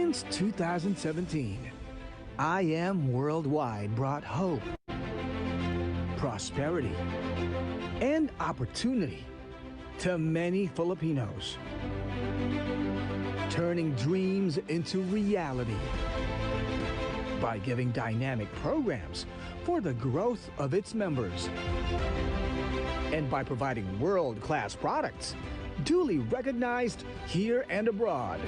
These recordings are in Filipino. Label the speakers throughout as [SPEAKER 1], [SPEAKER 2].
[SPEAKER 1] Since 2017, I Am Worldwide brought hope, prosperity, and opportunity to many Filipinos, turning dreams into reality by giving dynamic programs for the growth of its members and by providing world-class products duly recognized here and abroad.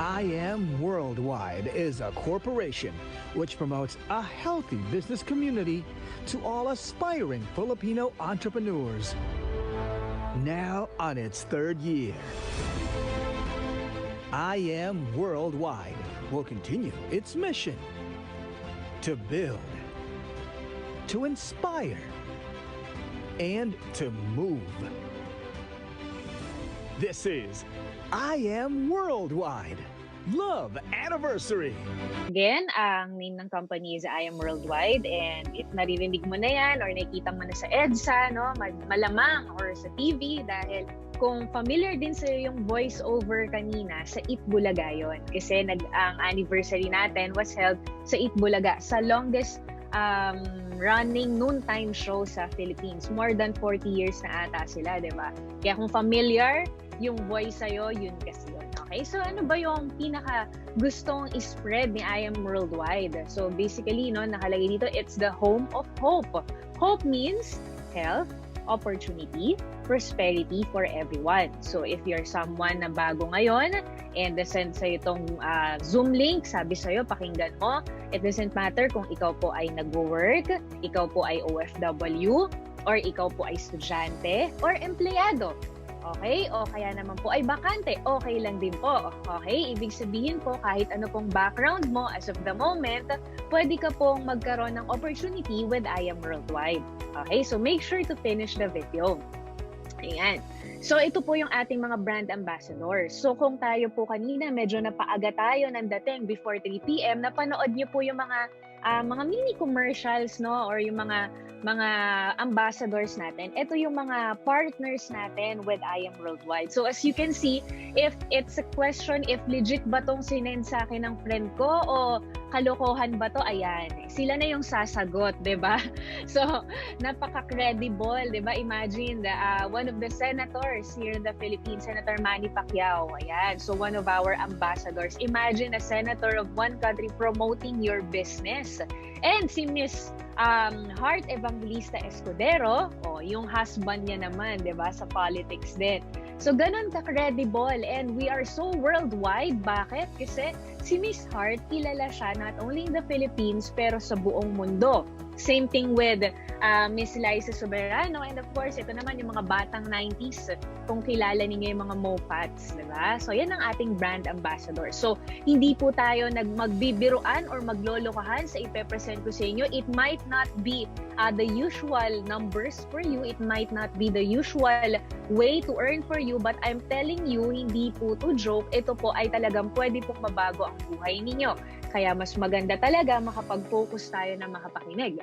[SPEAKER 1] I Am Worldwide is a corporation which promotes a healthy business community to all aspiring Filipino entrepreneurs. Now on its third year, I Am Worldwide will continue its mission to build, to inspire, and to move. This is I Am Worldwide Love Anniversary.
[SPEAKER 2] Again, ang name ng company is I Am Worldwide, and if naririnig mo na yan or nakikita mo na sa EDSA, no, malamang or sa TV, dahil kung familiar din sa'yo yung voice-over kanina, sa Itbulaga yun. Kasi ang anniversary natin was held sa Itbulaga, sa longest running noontime show sa Philippines. More than 40 years na ata sila, di ba? Kaya kung familiar yung voice sa'yo, yun kasi yun. Okay, so ano ba yung pinaka gustong i-spread ni I Am Worldwide? So basically, no, nakalagay dito, it's the home of hope. Hope means health, opportunity, prosperity for everyone. So if you're someone na bago ngayon and send sa'yo itong Zoom link, sabi sa'yo, pakinggan mo, it doesn't matter kung ikaw po ay nag-work, ikaw po ay OFW, or ikaw po ay estudyante, or empleyado. Okay? O kaya naman po ay bakante. Okay lang din po. Okay? Ibig sabihin po, kahit ano pong background mo as of the moment, pwede ka pong magkaroon ng opportunity with I Am Worldwide. Okay? So make sure to finish the video. Ayan. So ito po yung ating mga brand ambassadors. So kung tayo po kanina, medyo napaaga tayo ng dating before 3 p.m., napanood niyo po yung mga mini commercials, no, or yung mga ambassadors natin. Ito yung mga partners natin with I Am Worldwide. So as you can see, if it's a question if legit ba tong sinend sa akin ng friend ko o kalokohan ba to, ayan, sila na yung sasagot, diba? So napaka-credible, diba? Imagine one of the senators here in the Philippines, Senator Manny Pacquiao, ayan, so one of our ambassadors. Imagine a senator of one country promoting your business. And si Miss Heart Evangelista Escudero, yung husband niya naman, di ba, sa politics din. So, ganun ka-credible, and we are so worldwide. Bakit? Kasi si Miss Heart, kilala siya not only in the Philippines, pero sa buong mundo. Same thing with Miss Liza Soberano, and of course, ito naman yung mga batang 90s, kung kilala ninyo yung mga Mopats, di ba? So, yan ang ating brand ambassador. So, hindi po tayo magbibiruan or maglolokohan sa ipepresent ko sa inyo. It might not be the usual numbers for you. It might not be the usual way to earn for you, but I'm telling you, hindi po to joke. Ito po ay talagang pwede pong mabago ang buhay ninyo. Kaya mas maganda talaga makapag-focus tayo na makapakinig.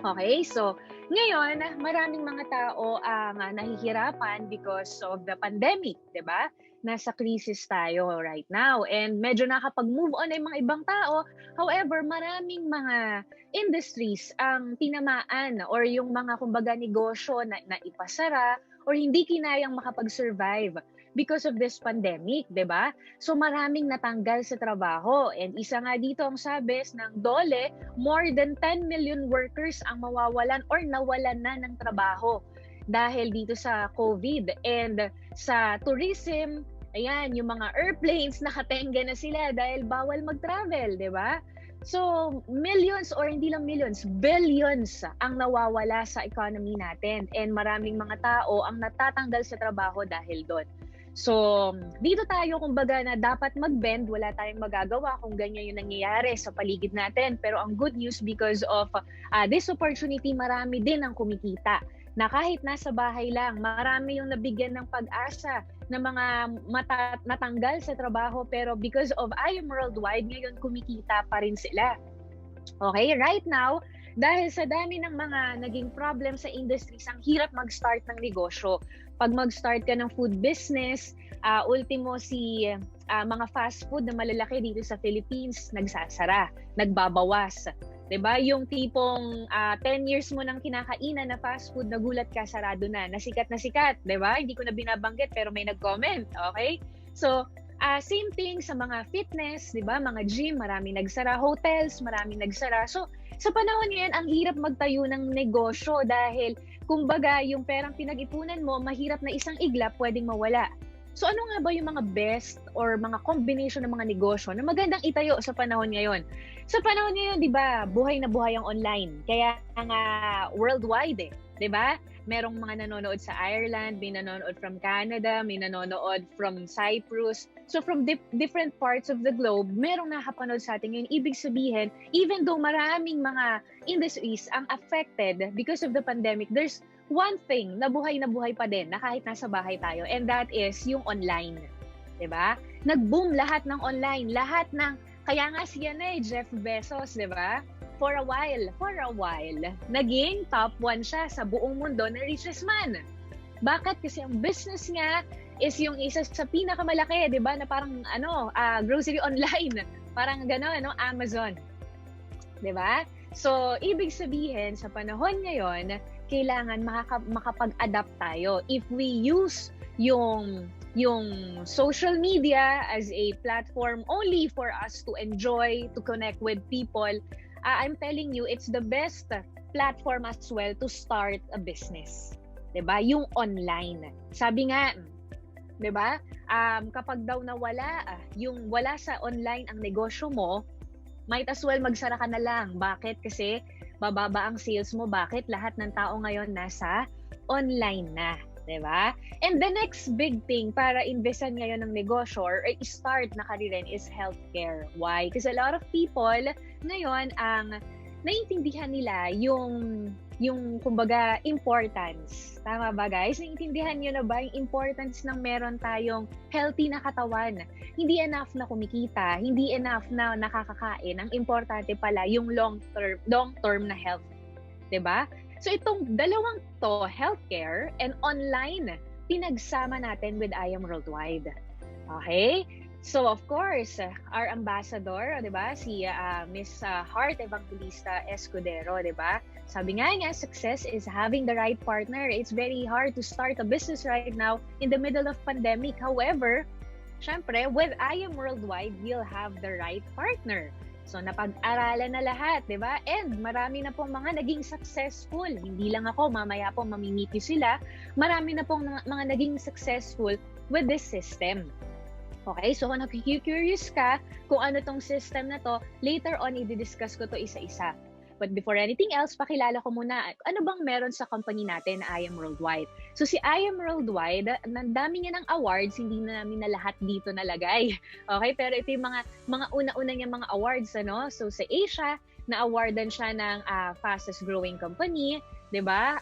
[SPEAKER 2] Okay, so ngayon, maraming mga tao ang nahihirapan because of the pandemic, di ba? Nasa crisis tayo right now, and medyo nakapag-move on ay mga ibang tao. However, maraming mga industries ang tinamaan or yung mga kumbaga negosyo na ipasara or hindi kinayang makapag-survive because of this pandemic, di ba? So maraming natanggal sa trabaho, and isa nga dito ang sabes ng DOLE, more than 10 million workers ang mawawalan or nawalan na ng trabaho dahil dito sa COVID. And sa tourism, ayan, yung mga airplanes nakatenga na sila dahil bawal mag-travel, di ba? So millions or hindi lang millions, billions ang nawawala sa economy natin, and maraming mga tao ang natatanggal sa trabaho dahil doon. So, dito tayo kumbaga na dapat mag-bend, wala tayong magagawa kung ganyan yung nangyayari sa paligid natin. Pero ang good news, because of this opportunity, marami din ang kumikita. Na kahit nasa bahay lang, marami yung nabigyan ng pag-asa na mga natanggal sa trabaho. Pero because of I Am Worldwide, ngayon kumikita pa rin sila. Okay, right now, Dahil sa dami ng mga naging problem sa industries, ang hirap mag-start ng negosyo. Pag mag-start ka ng food business, ultimo mga fast food na malalaki dito sa Philippines, nagsasara, nagbabawas. 'Di ba? Yung tipong 10 years mo nang kinakainan na fast food, nagulat ka, sarado na sikat, 'di ba? Hindi ko na binabanggit pero may nag-comment, okay? So, same thing sa mga fitness, 'di ba? Mga gym, maraming nagsara, hotels, maraming nagsara. So, sa panahon ngayon, ang hirap magtayo ng negosyo dahil kumbaga yung perang pinag-ipunan mo, mahirap na isang iglap pwedeng mawala. So ano nga ba yung mga best or mga combination ng mga negosyo na magandang itayo sa panahon ngayon? Sa panahon ngayon, 'di ba, buhay na buhay ang online. Kaya nga worldwide 'di ba? Merong mga nanonood sa Ireland, may nanonood from Canada, may nanonood from Cyprus. So from different parts of the globe, merong nakapanood sa atin ngayon. Ibig sabihin, even though maraming mga industries ang affected because of the pandemic, there's one thing na buhay pa din na kahit nasa bahay tayo, and that is yung online. 'Di ba? Nag-boom lahat ng online, kaya nga siya Jeff Bezos, 'di ba? For a while, naging top 1 siya sa buong mundo na richest man. Bakit? Kasi ang business niya is yung isa sa pinakamalaki, 'di ba? Na parang grocery online, parang gano'n, Amazon. 'Di ba? So, ibig sabihin sa panahon ngayon, kailangan makapag-adapt tayo. If we use yung social media as a platform only for us to enjoy, to connect with people, I'm telling you, it's the best platform as well to start a business. 'Di ba? Yung online. Sabi nga, 'di ba? Kapag daw nawala, wala sa online ang negosyo mo, might as well magsara ka na lang. Bakit? Kasi bababa ang sales mo. Bakit? Lahat ng tao ngayon nasa online na. 'Di ba? And the next big thing para investan ngayon ng negosyo or start na karirin is healthcare. Why? Kasi a lot of people ngayon ang naiintindihan nila yung kumbaga importance. Tama ba guys? Naiintindihan niyo na ba yung importance ng meron tayong healthy na katawan? Hindi enough na kumikita, hindi enough na nakakakain. Ang importante pala yung long term na health. 'Di ba? So itong dalawang to, healthcare and online, pinagsama natin with I Am Worldwide. Okay? So of course, our ambassador, 'di ba, si Miss Heart Evangelista Escudero, 'di ba? Sabi nga niya, success is having the right partner. It's very hard to start a business right now in the middle of pandemic. However, syempre, with I Am Worldwide, you'll have the right partner. So napag-aralan na lahat, 'di ba? And marami na pong mga naging successful. Hindi lang ako, mamaya po mamimit niyo sila. Marami na pong mga naging successful with this system. Okay, so kung nag-curious ka kung ano tong system na to, later on i-discuss ko to isa-isa. But before anything else, pakilala ko muna ano bang meron sa company natin na I Am Worldwide. So si I Am Worldwide, nandami niya ng awards, hindi na namin na lahat dito nalagay. Okay, pero ito yung mga una-una niya mga awards, ano? So sa Asia, na-awardan siya ng fastest growing company, 'di ba?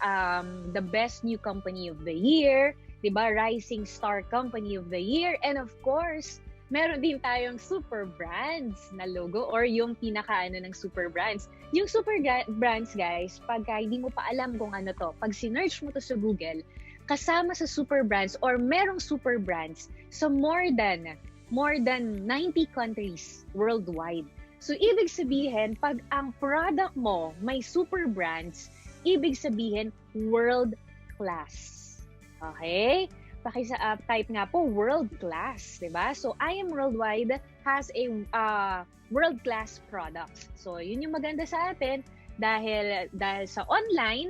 [SPEAKER 2] The best new company of the year, 'di ba? Rising Star Company of the Year, and of course, meron din tayong super brands na logo or yung pinakaano ng super brands. Yung super brands, guys, pagka hindi mo pa alam kung ano to, pag sinearch mo to sa Google, kasama sa super brands or merong super brands sa more than 90 countries worldwide. So, ibig sabihin, pag ang product mo may super brands, ibig sabihin, world class. Okay? Type nga po, world class, 'di ba? So I Am Worldwide has a world class products. So yun yung maganda sa atin dahil sa online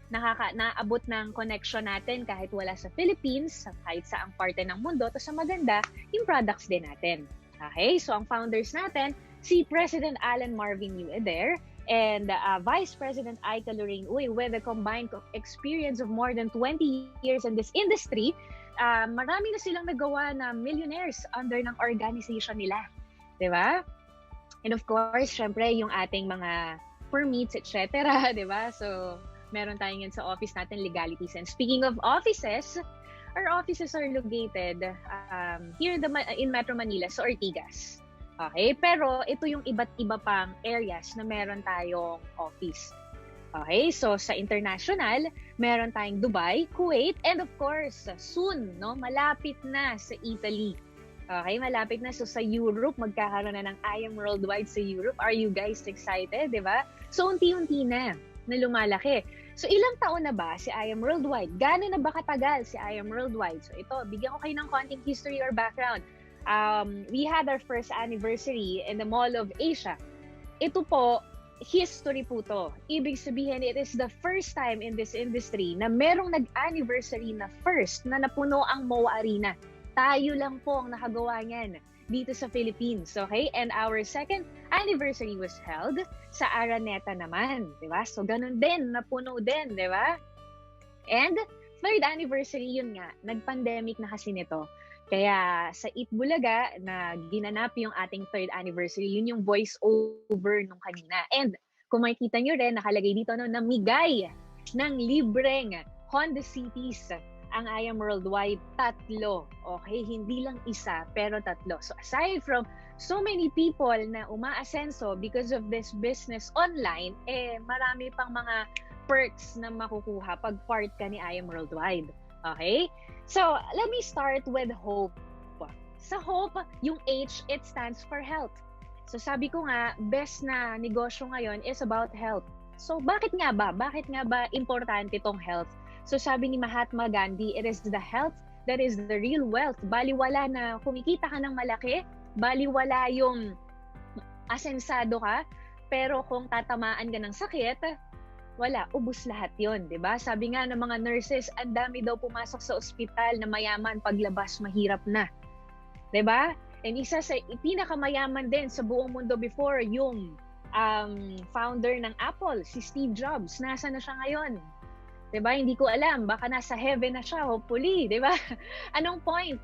[SPEAKER 2] naabot ng connection natin kahit wala sa Philippines, kahit saang parte ng mundo. Tapos sa maganda, yung products din natin. Okay? So ang founders natin, si President Alan Marvin Yu Eder and Vice President Aika Lorraine Uy, with a combined experience of more than 20 years in this industry, marami na silang nagawa na millionaires under ng organization nila. 'Di ba? And of course, syempre, yung ating mga permits, etc. 'di ba? So, meron tayong yan sa office natin, legalities. And speaking of offices, our offices are located here in Metro Manila, sa Ortigas. Okay, pero ito yung iba't iba pang areas na meron tayong office. Okay, so sa international, meron tayong Dubai, Kuwait, and of course, soon, no, malapit na sa Italy. Okay, malapit na. So sa Europe, magkakaroon na ng I Am Worldwide sa Europe. Are you guys excited, di ba? So unti-unti na lumalaki. So ilang taon na ba si I Am Worldwide? Gano'n na ba katagal si I Am Worldwide? So ito, bigyan ko kayo ng konting history or background. We had our first anniversary in the Mall of Asia. Ito po, history po to. Ibig sabihin, it is the first time in this industry na merong nag-anniversary na first na napuno ang MOA Arena. Tayo lang po ang nakagawa niyan dito sa Philippines, okay? And our second anniversary was held sa Araneta naman, di ba? So, ganun din, napuno din, di ba? And third anniversary, yun nga, nag-pandemic na kasi nito. Kaya sa Eat Bulaga na ginanap yung ating third anniversary, yun yung voice over nung kanina. And kung makikita nyo rin, nakalagay dito no, namigay ng libreng Honda Cities ang I Am Worldwide, 3. Okay, hindi lang isa, pero 3. So aside from so many people na umaasenso because of this business online, marami pang mga perks na makukuha pag part ka ni I Am Worldwide. Okay? So, let me start with hope. Sa hope, yung H, it stands for health. So, sabi ko nga, best na negosyo ngayon is about health. So, bakit nga ba? Bakit nga ba importante itong health? So, sabi ni Mahatma Gandhi, it is the health that is the real wealth. Baliwala na kumikita ka ng malaki, baliwala yung asensado ka, pero kung tatamaan ka ng sakit, wala, ubus lahat yon, di ba? Sabi nga ng mga nurses, ang dami daw pumasok sa ospital na mayaman, paglabas mahirap na. Di ba? And isa sa pinakamayaman din sa buong mundo before, yung founder ng Apple, si Steve Jobs. Nasa na siya ngayon? Di ba? Hindi ko alam. Baka nasa heaven na siya, hopefully. Di ba? Anong point?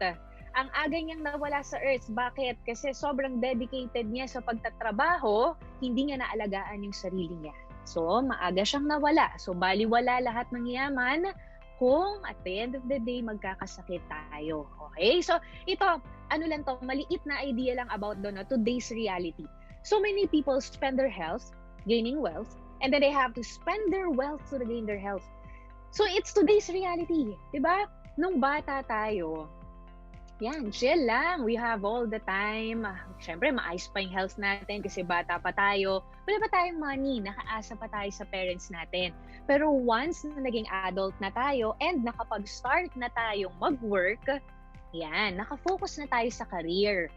[SPEAKER 2] Ang aga niyang nawala sa Earth. Bakit? Kasi sobrang dedicated niya sa pagtatrabaho, hindi niya naalagaan yung sarili niya. So, maaga siyang nawala. So, baliwala lahat ng yaman kung at the end of the day, magkakasakit tayo. Okay? So, ito, ano lang to, maliit na idea lang about today's reality. So many people spend their health gaining wealth, and then they have to spend their wealth to gain their health. So, it's today's reality. Diba? Nung bata tayo, yan, chill lang. We have all the time. Siyempre, maayos pa yung health natin kasi bata pa tayo. Wala pa tayong money. Nakaasa pa tayo sa parents natin. Pero once na naging adult na tayo and nakapag-start na tayong mag-work, yan, nakafocus na tayo sa career.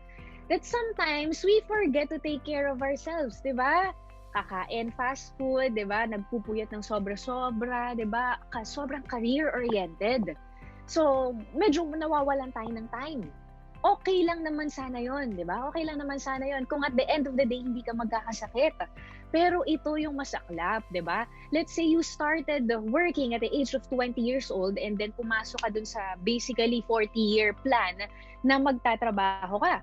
[SPEAKER 2] That sometimes we forget to take care of ourselves, di ba? Kakain fast food, di ba? Nagpupuyat ng sobra-sobra, di ba? Sobrang career-oriented. So, medyo nawawalan tayo ng time. Okay lang naman sana yon, di ba? Okay lang naman sana yon kung at the end of the day, hindi ka magkakasakit. Pero ito yung masaklap, di ba? Let's say you started working at the age of 20 years old and then pumasok ka dun sa basically 40-year plan na magtatrabaho ka.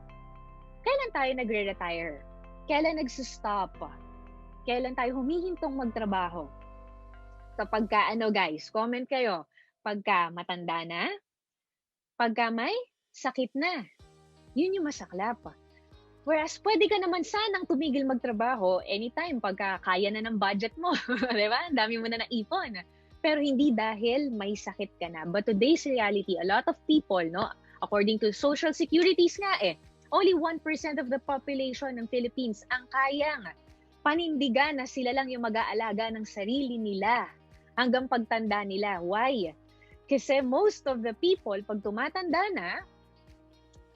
[SPEAKER 2] Kailan tayo nagre-retire? Kailan nagsusstop? Kailan tayo humihintong magtrabaho? Kapag ka, guys, comment kayo. Pagka matanda na, pagka may sakit na, yun yung masaklap. Whereas, pwede ka naman sanang tumigil magtrabaho anytime pagka kaya na ng budget mo. Diba? Ang dami mo na naipon. Pero hindi dahil may sakit ka na. But today's reality, a lot of people, no, according to Social Securities nga only 1% of the population ng Philippines ang kayang panindigan na sila lang yung mag-aalaga ng sarili nila hanggang pagtanda nila. Why? Kasi most of the people, pag tumatanda na,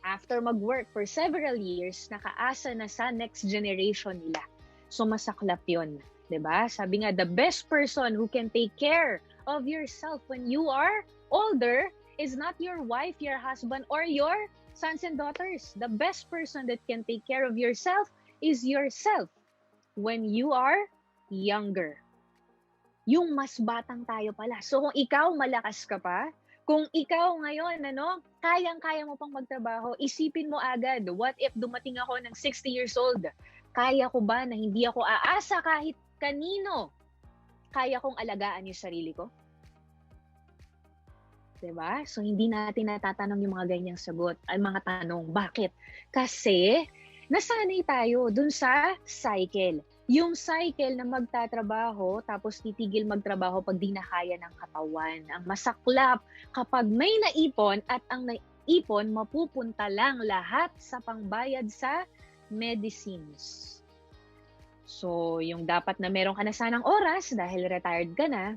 [SPEAKER 2] after mag-work for several years, nakaasa na sa next generation nila. So, masaklap yun. Diba? Sabi nga, the best person who can take care of yourself when you are older is not your wife, your husband, or your sons and daughters. The best person that can take care of yourself is yourself when you are younger. Yung mas batang tayo pala. So kung ikaw malakas ka pa, kung ikaw ngayon, kayang-kaya mo pang magtrabaho, isipin mo agad, what if dumating ako ng 60 years old? Kaya ko ba na hindi ako aasa kahit kanino? Kaya kong alagaan yung sarili ko? Diba? So hindi natin natatanong yung mga ganyang sagot, ay mga tanong. Bakit? Kasi nasanay tayo dun sa cycle. yung cycle na magtatrabaho tapos titigil magtrabaho pag di na kaya ng katawan. Ang masaklap kapag may naipon at ang naipon mapupunta lang lahat sa pangbayad sa medicines. So, yung dapat na meron ka na sanang oras dahil retired ka na,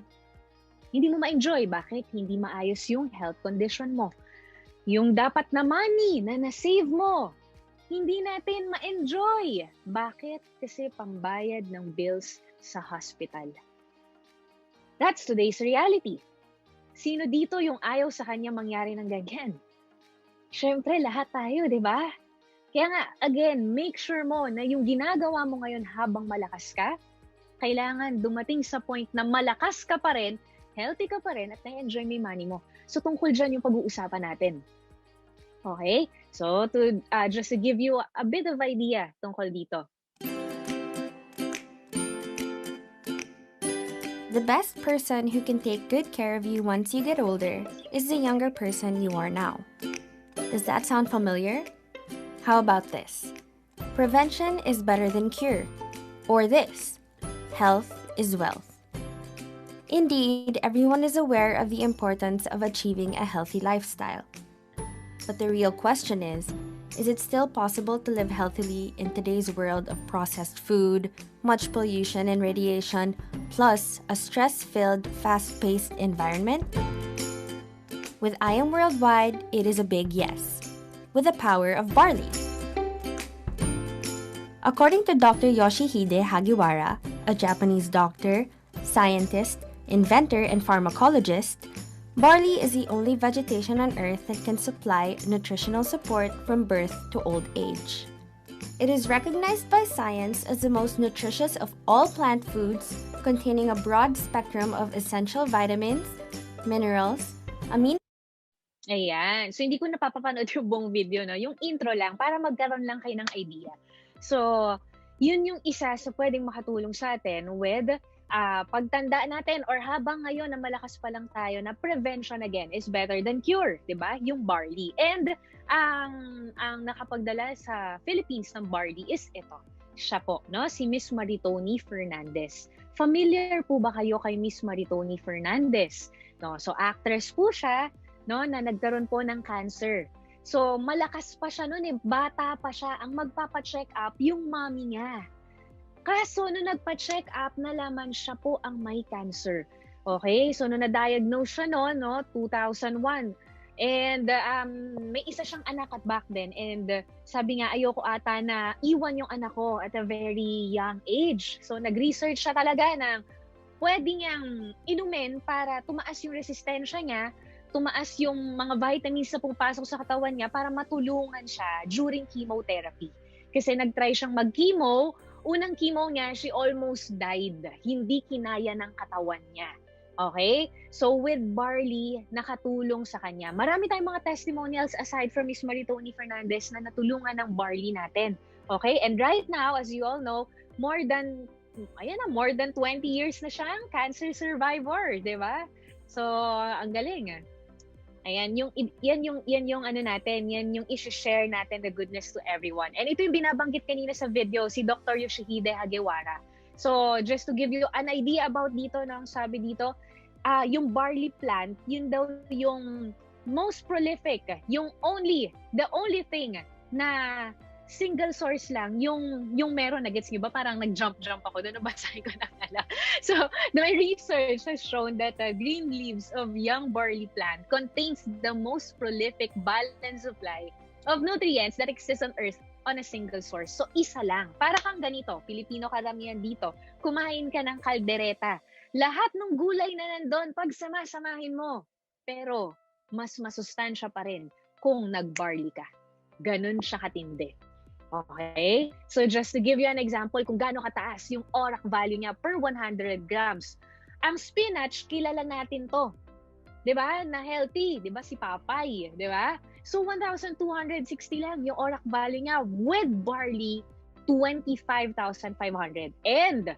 [SPEAKER 2] hindi mo ma-enjoy. Bakit? Hindi maayos yung health condition mo. Yung dapat na money na na-save mo, hindi natin ma-enjoy. Bakit? Kasi pambayad ng bills sa hospital. That's today's reality. Sino dito yung ayaw sa kanya mangyari ng ganyan? Siyempre, lahat tayo, di ba? Kaya nga, again, make sure mo na yung ginagawa mo ngayon habang malakas ka, kailangan dumating sa point na malakas ka pa rin, healthy ka pa rin, at na-enjoy mo yung money mo. So, tungkol dyan yung pag-uusapan natin. Okay? So, just to give you a bit of idea tungkol dito.
[SPEAKER 3] The best person who can take good care of you once you get older is the younger person you are now. Does that sound familiar? How about this? Prevention is better than cure. Or this, health is wealth. Indeed, everyone is aware of the importance of achieving a healthy lifestyle. But the real question is it still possible to live healthily in today's world of processed food, much pollution and radiation, plus a stress-filled, fast-paced environment? With I Am Worldwide, it is a big yes, with the power of barley. According to Dr. Yoshihide Hagiwara, a Japanese doctor, scientist, inventor, and pharmacologist, barley is the only vegetation on Earth that can supply nutritional support from birth to old age. It is recognized by science as the most nutritious of all plant foods, containing a broad spectrum of essential vitamins, minerals, amino.
[SPEAKER 2] Ayan. So, hindi ko napapapanood yung buong video, no? Yung intro lang, para magkaroon lang kayo ng idea. So, yun yung isa sa pwedeng makatulong sa atin with pagtanda natin or habang ngayon na malakas pa lang tayo na prevention again is better than cure, 'di ba? Yung barley. And ang nakapagdala sa Philippines ng barley is ito. Siya po, no? Si Miss Maritoni Fernandez. Familiar po ba kayo kay Miss Maritoni Fernandez? No, so actress po siya, no, na nagkaroon po ng cancer. So malakas pa siya noon, bata pa siya, ang magpapa-check up yung mommy niya. Kaso nung nagpa-check up, nalaman siya po ang may cancer. Okay, so nung na-diagnose siya noon, no, 2001. And may isa siyang anak at back then. And sabi nga, ayoko ata na iwan yung anak ko at a very young age. So nag-research siya talaga ng pwede niyang inumin para tumaas yung resistensya niya, tumaas yung mga vitamins na pumapasok sa katawan niya para matulungan siya during chemotherapy. Kasi nag-try siyang mag-chemo, unang chemo niya, she almost died. Hindi kinaya ng katawan niya. Okay? So with barley, nakatulong sa kanya. Marami tayong mga testimonials aside from Miss Maritoni Fernandez na natulungan ng barley natin. Okay? And right now, as you all know, more than 20 years na siyang cancer survivor, di ba? So, ang galing. Ayan, yan yung ano natin, yan yung i-share natin the goodness to everyone. And ito yung binabanggit kanina sa video, si Dr. Yoshihide Hagiwara. So, just to give you an idea about dito, no, sabi dito, yung barley plant, yun daw yung most prolific, the only thing na single source lang, yung meron, nagets nyo ba? Parang nag-jump ako doon, nabasahin ko na pala. So, my research has shown that the green leaves of young barley plant contains the most prolific balanced supply of nutrients that exist on Earth on a single source. So, isa lang. Para kang ganito, Pilipino karamihan dito, kumain ka ng kaldereta. Lahat ng gulay na nandun, pagsama-samahin mo. Pero, mas masustansya pa rin kung nag-barley ka. Ganun siya katindi. Okay? So just to give you an example kung gaano kataas yung ORAC value niya per 100 grams. Ang spinach, kilala natin to. 'Di ba? Na healthy, 'di ba? Si Papay, 'di ba? So 1,260 lang yung ORAC value niya with barley 25,500. And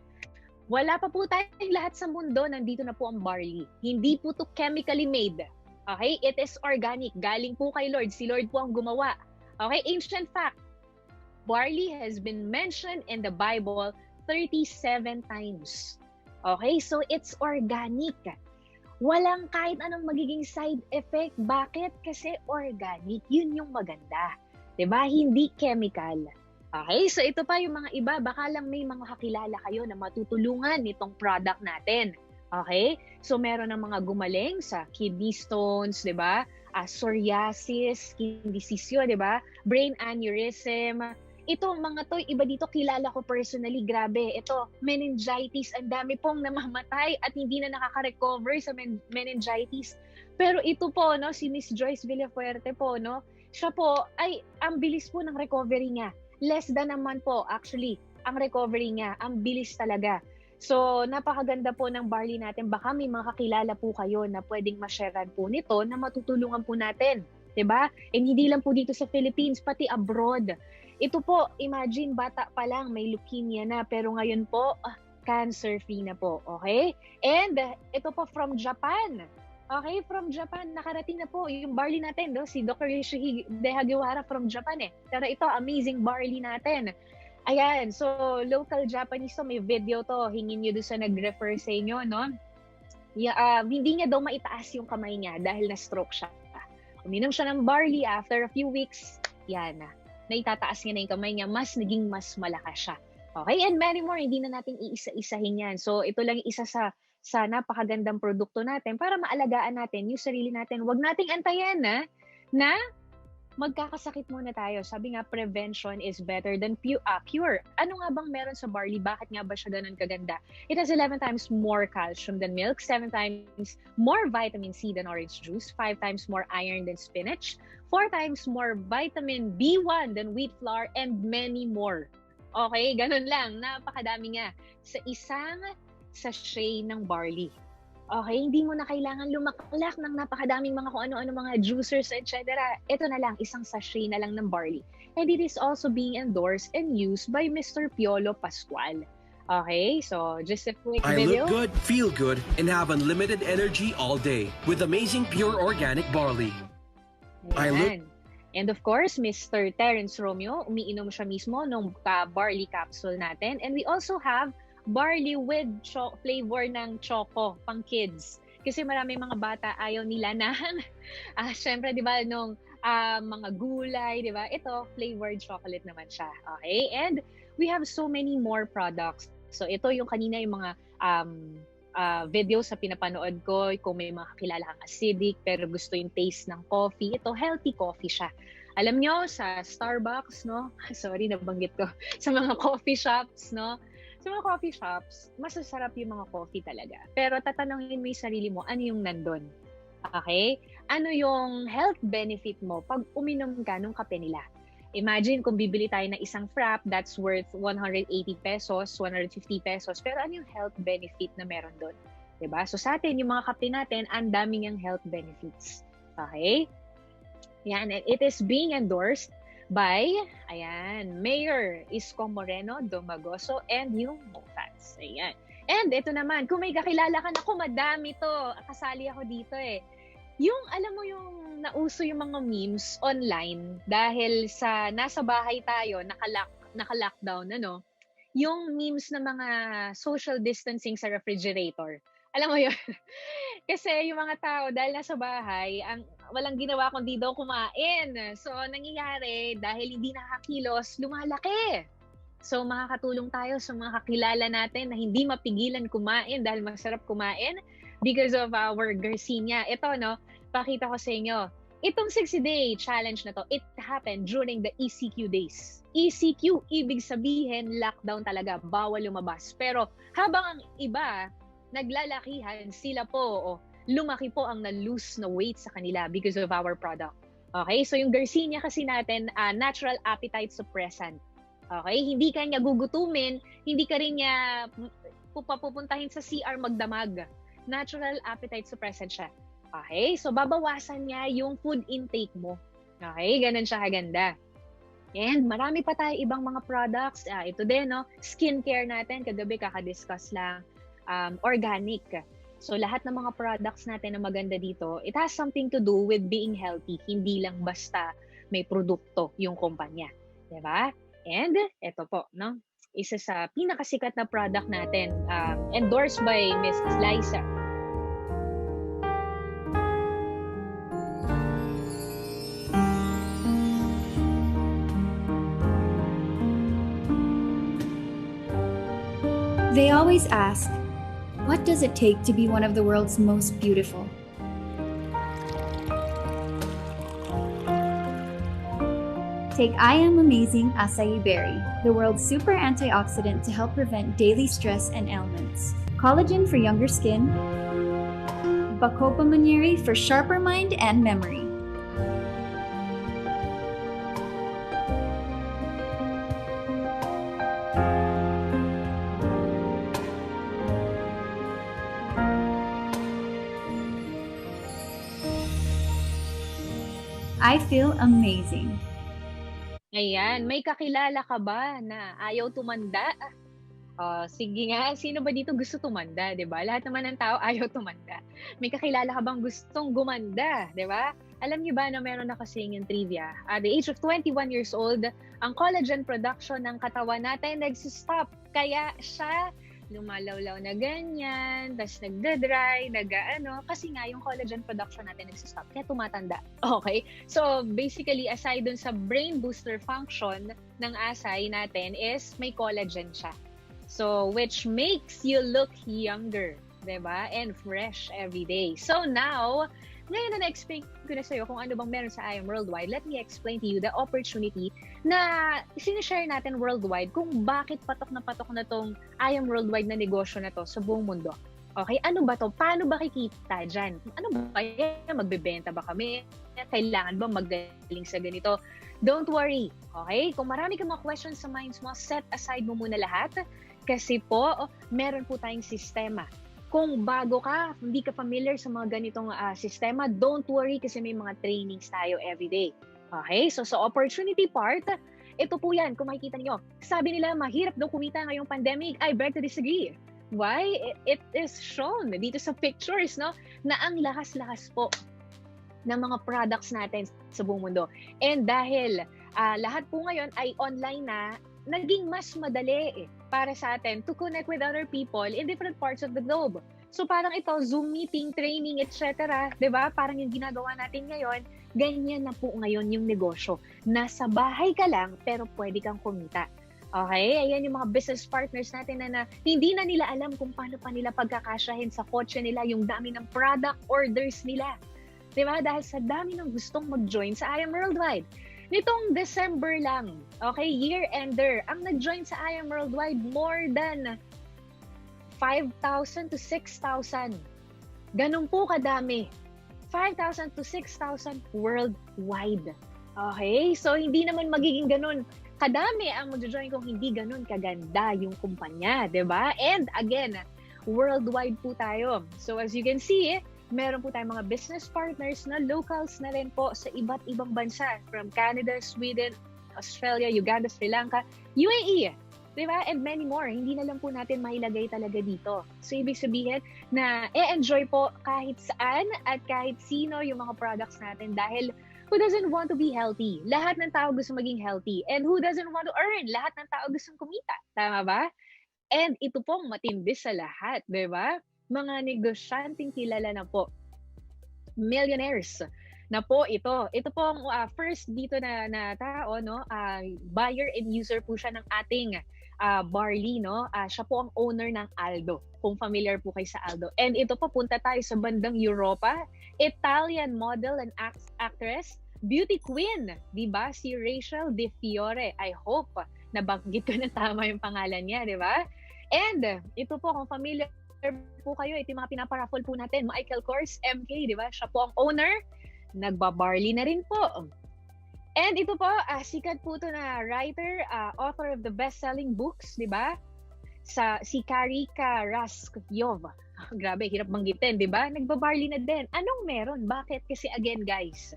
[SPEAKER 2] wala pa po tayong lahat sa mundo, nandito na po ang barley. Hindi po to chemically made. Okay? It is organic. Galing po kay Lord. Si Lord po ang gumawa. Okay? Ancient fact. Barley has been mentioned in the Bible 37 times. Okay, so it's organic. Walang kahit anong magiging side effect. Bakit? Kasi organic. Yun yung maganda. 'Di ba? Hindi chemical. Okay, so ito pa yung mga iba. Baka lang may mga kakilala kayo na matutulungan nitong product natin. Okay? So meron ng mga gumaling sa kidney stones, 'di ba? Psoriasis, skin disease yun, 'di ba? Brain aneurysm. Ito, mga to, iba dito kilala ko personally, grabe. Ito, meningitis, ang dami pong namamatay at hindi na nakaka-recover sa meningitis. Pero ito po, no, si Miss Joyce Villafuerte po, no, siya po, ay, ang bilis po ng recovery niya. Less than naman po, actually, ang recovery niya, ang bilis talaga. So, napakaganda po ng barley natin. Baka may mga kakilala po kayo na pwedeng ma-sharean po nito na matutulungan po natin. 'Di ba? And hindi lang po dito sa Philippines, pati abroad. Ito po, imagine, bata pa lang, may leukemia na, pero ngayon po, cancer-free na po, okay? And ito po from Japan. Okay, from Japan, nakarating na po yung barley natin, no? Si Dr. Yoshihide Hagiwara from Japan eh. Pero ito, amazing barley natin. Ayan, so local Japanese to, may video to, hingin nyo doon sa nag-refer sa inyo, no? Hindi niya daw maitaas yung kamay niya dahil na-stroke siya. Uminom siya ng barley after a few weeks, yan na. Naitataas niya na yung kamay niya, naging mas malakas siya. Okay, and many more, hindi na natin iisa-isahin yan. So ito lang isa sa napakagandang produkto natin para maalagaan natin yung sarili natin. Huwag nating antayin na magkakasakit muna tayo. Sabi nga, prevention is better than cure. Ano nga bang meron sa barley? Bakit nga ba siya ganun kaganda? It has 11 times more calcium than milk, 7 times more vitamin C than orange juice, 5 times more iron than spinach, 4 times more vitamin B1 than wheat flour, and many more. Okay, ganun lang. Napakadami nga sa isang sachet ng barley. Okay, hindi mo na kailangan lumaklak ng napakadaming mga kung ano-ano mga juicers, etc. Ito na lang, isang sachet na lang ng barley. And it is also being endorsed and used by Mr. Piolo Pascual. Okay, so just a quick video.
[SPEAKER 4] I look good, feel good, and have unlimited energy all day with amazing pure organic barley.
[SPEAKER 2] Ayan. And of course, Mr. Terence Romeo, umiinom siya mismo ng barley capsule natin. And we also have barley with flavor ng choco pang kids. Kasi marami mga bata ayaw nila na syempre, 'di ba, nung mga gulay, 'di ba? Ito, flavored chocolate naman siya. Okay? And we have so many more products. So ito yung kanina yung mga video sa pinapanood ko, kung may mga kakilala kang acidic pero gusto yung taste ng coffee, ito healthy coffee siya. Alam nyo, sa Starbucks, no? Sorry, nabanggit ko. Sa mga coffee shops, no? Sa mga coffee shops, masasarap yung mga coffee talaga. Pero tatanungin mo yung sarili mo, ano yung nandun? Okay? Ano yung health benefit mo pag uminom ka nung kape nila? Imagine kung bibili tayo ng isang frap, that's worth 180 pesos, 150 pesos. Pero ano yung health benefit na meron doon? Diba? So sa atin, yung mga kape natin, ang daming yung health benefits. Okay? Yan, and it is being endorsed by, Mayor Isko Moreno, Domagoso, and yung Mofats. Ayan. And ito naman, kung may kakilala ka na, madami to, kasali ako dito eh. Yung, alam mo yung nauso yung mga memes online dahil sa nasa bahay tayo, naka-lockdown, ano? Yung memes na mga social distancing sa refrigerator. Alam mo yun? Kasi yung mga tao, dahil nasa bahay, walang ginawa kundi daw kumain. So, nangyayari, dahil hindi nakakakilos, lumalaki. So, makakatulong tayo sa mga kakilala natin na hindi mapigilan kumain dahil masarap kumain because of our Garcinia. Ito, no, pakita ko sa inyo. Itong 60-day challenge na to, it happened during the ECQ days. ECQ, ibig sabihin, lockdown talaga, bawal lumabas. Pero habang ang iba, naglalakihan, sila po, lumaki po ang na-lose na weight sa kanila because of our product. Okay? So yung Garcinia kasi natin, natural appetite suppressant. Okay? Hindi ka niya gugutumin, hindi ka rin niya pupuntahin sa CR magdamag. Natural appetite suppressant siya. Okay? So babawasan niya yung food intake mo. Okay? Ganun siya kaganda. And marami pa tayo ibang mga products. Ito din, no? Skincare natin, kagabi kakadiscuss lang. Organic. So lahat ng mga products natin na maganda dito, it has something to do with being healthy. Hindi lang basta may produkto yung kumpanya. Diba? And ito po, no? isa sa pinakasikat na product natin, endorsed by Miss Liza.
[SPEAKER 5] They always ask, what does it take to be one of the world's most beautiful? Take I Am Amazing Acai Berry, the world's super antioxidant to help prevent daily stress and ailments. Collagen for younger skin. Bacopa Manieri for sharper mind and memory. I feel amazing.
[SPEAKER 2] Ayan, may kakilala ka ba na ayaw tumanda? Sige nga, sino ba dito gusto tumanda, 'di ba? Lahat naman ng tao ayaw tumanda. May kakilala ka bang gustong gumanda, 'di ba? Alam niyo ba na meron na kasing yung trivia? At the age of 21 years old, ang collagen production ng katawan natin nagsi-stop. Kaya siya lumalawlaw na ganyan, tas nagda-dry, kasi nga yung collagen production natin nagsi-stop, kaya tumatanda. Okay? So, basically, aside dun sa brain booster function ng acai natin is may collagen siya. So, which makes you look younger, diba? And fresh every day. So now, ngayon na na-explain ko na sa'yo kung ano bang meron sa I Am Worldwide, let me explain to you the opportunity na sinishare natin worldwide kung bakit patok na tong I Am Worldwide na negosyo na to sa buong mundo. Okay, ano ba to? Paano ba kikita dyan? Ano ba yan? Magbebenta ba kami? Kailangan ba magaling sa ganito? Don't worry, okay? Kung marami kang mga questions sa minds mo, set aside mo muna lahat kasi po, meron po tayong sistema. Kung bago ka, hindi ka familiar sa mga ganitong sistema, don't worry kasi may mga trainings tayo everyday. Okay? So sa opportunity part, ito po yan, kung makikita niyo. Sabi nila, mahirap daw kumita ngayong pandemic. I beg to disagree. Why? It is shown dito sa pictures, no? Na ang lakas-lakas po ng mga products natin sa buong mundo. And dahil lahat po ngayon ay online na, naging mas madali para sa atin to connect with other people in different parts of the globe. So parang ito, Zoom meeting, training, etc. Diba? Parang yung ginagawa natin ngayon, ganyan na po ngayon yung negosyo. Nasa bahay ka lang, pero pwede kang kumita. Okay? Ayan yung mga business partners natin na hindi na nila alam kung paano pa nila pagkakasyahin sa kotse nila yung dami ng product orders nila. Diba? Dahil sa dami ng gustong mag-join sa I Am Worldwide. Nitong December lang, okay, year-ender, ang nag-join sa I Am Worldwide more than 5,000 to 6,000. Ganun po kadami. 5,000 to 6,000 worldwide. Okay? So, hindi naman magiging ganun kadami ang mag-join kung hindi ganun kaganda yung kumpanya, diba? And again, worldwide po tayo. So, as you can see, meron po tayong mga business partners na locals na rin po sa iba't ibang bansa. From Canada, Sweden, Australia, Uganda, Sri Lanka, UAE. Diba? And many more. Hindi na lang po natin mailagay talaga dito. So, ibig sabihin na enjoy po kahit saan at kahit sino yung mga products natin dahil who doesn't want to be healthy? Lahat ng tao gusto maging healthy. And who doesn't want to earn? Lahat ng tao gustong kumita. Tama ba? And ito pong matindi sa lahat. Diba? Mga negosyanteng kilala na po. Millionaires na po ito. Ito pong first dito na tao, no? Buyer and user po siya ng ating barley, no? Siya po ang owner ng Aldo. Kung familiar po kayo sa Aldo. And ito po, punta tayo sa bandang Europa. Italian model and actress, beauty queen, di ba? Si Rachel De Fiore. I hope nabanggit ko na tama yung pangalan niya, di ba? And ito po, kung familiar po kayo, ito yung mga pinaparaffle po natin. Michael Kors, MK, di ba? Siya po ang owner. Nagbabarley na rin po. And ito po, sikat po ito na writer, author of the best-selling books, di ba? Si Karika Raskyov. Grabe, hirap banggitin, di ba? Nagbabarley na din. Anong meron? Bakit? Kasi again, guys,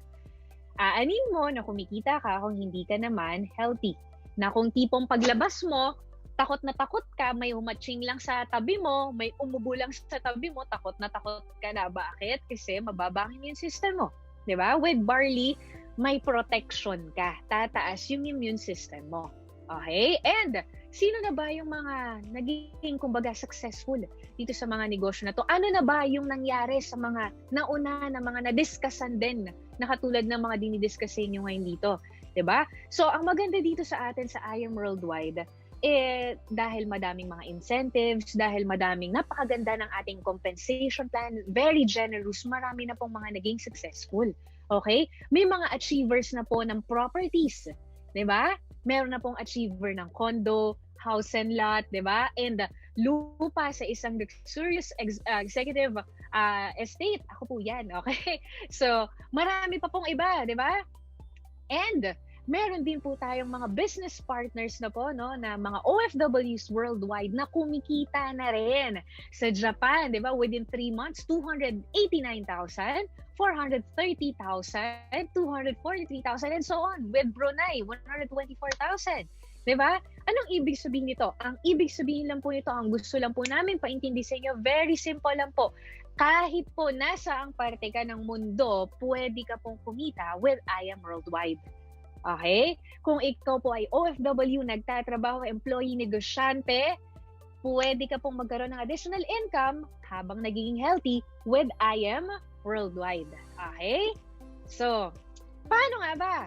[SPEAKER 2] aanin mo na kumikita ka kung hindi ka naman healthy. Na kung tipong paglabas mo, takot na takot ka, may humatching lang sa tabi mo, may umubo lang sa tabi mo, takot na takot ka na. Bakit? Kasi mababa ang immune system mo. Diba? With barley, may protection ka. Tataas yung immune system mo. Okay? And sino na ba yung mga naging, kumbaga, successful dito sa mga negosyo na to? Ano na ba yung nangyari sa mga nauna na mga na-discussan din na katulad ng mga dinidiscussin nyo ngayon dito? 'Di ba? So, ang maganda dito sa atin sa I Am Worldwide, dahil madaming mga incentives, dahil madaming napakaganda ng ating compensation plan, very generous, marami na pong mga naging successful. Okay? May mga achievers na po ng properties. 'Di ba? Meron na pong achiever ng condo, house and lot, 'di ba? And lupa sa isang luxurious executive estate. Ako po 'yan, okay? So, marami pa pong iba, 'di ba? And meron din po tayong mga business partners na po, no, na mga OFWs worldwide na kumikita na rin. Sa Japan, 'di ba? Within 3 months, 289,000, 430,000, 243,000, and so on. With Brunei, 124,000. 'Di ba? Anong ibig sabihin nito? Ang ibig sabihin lang po nito, ang gusto lang po namin paintindi sa inyo, very simple lang po. Kahit po nasa ang parte ka ng mundo, pwede ka pong kumita with I Am Worldwide. Okay? Kung ikaw po ay OFW, nagtatrabaho, employee, negosyante, pwede ka pong magkaroon ng additional income habang nagiging healthy with I Am Worldwide. Okay? So, paano nga ba?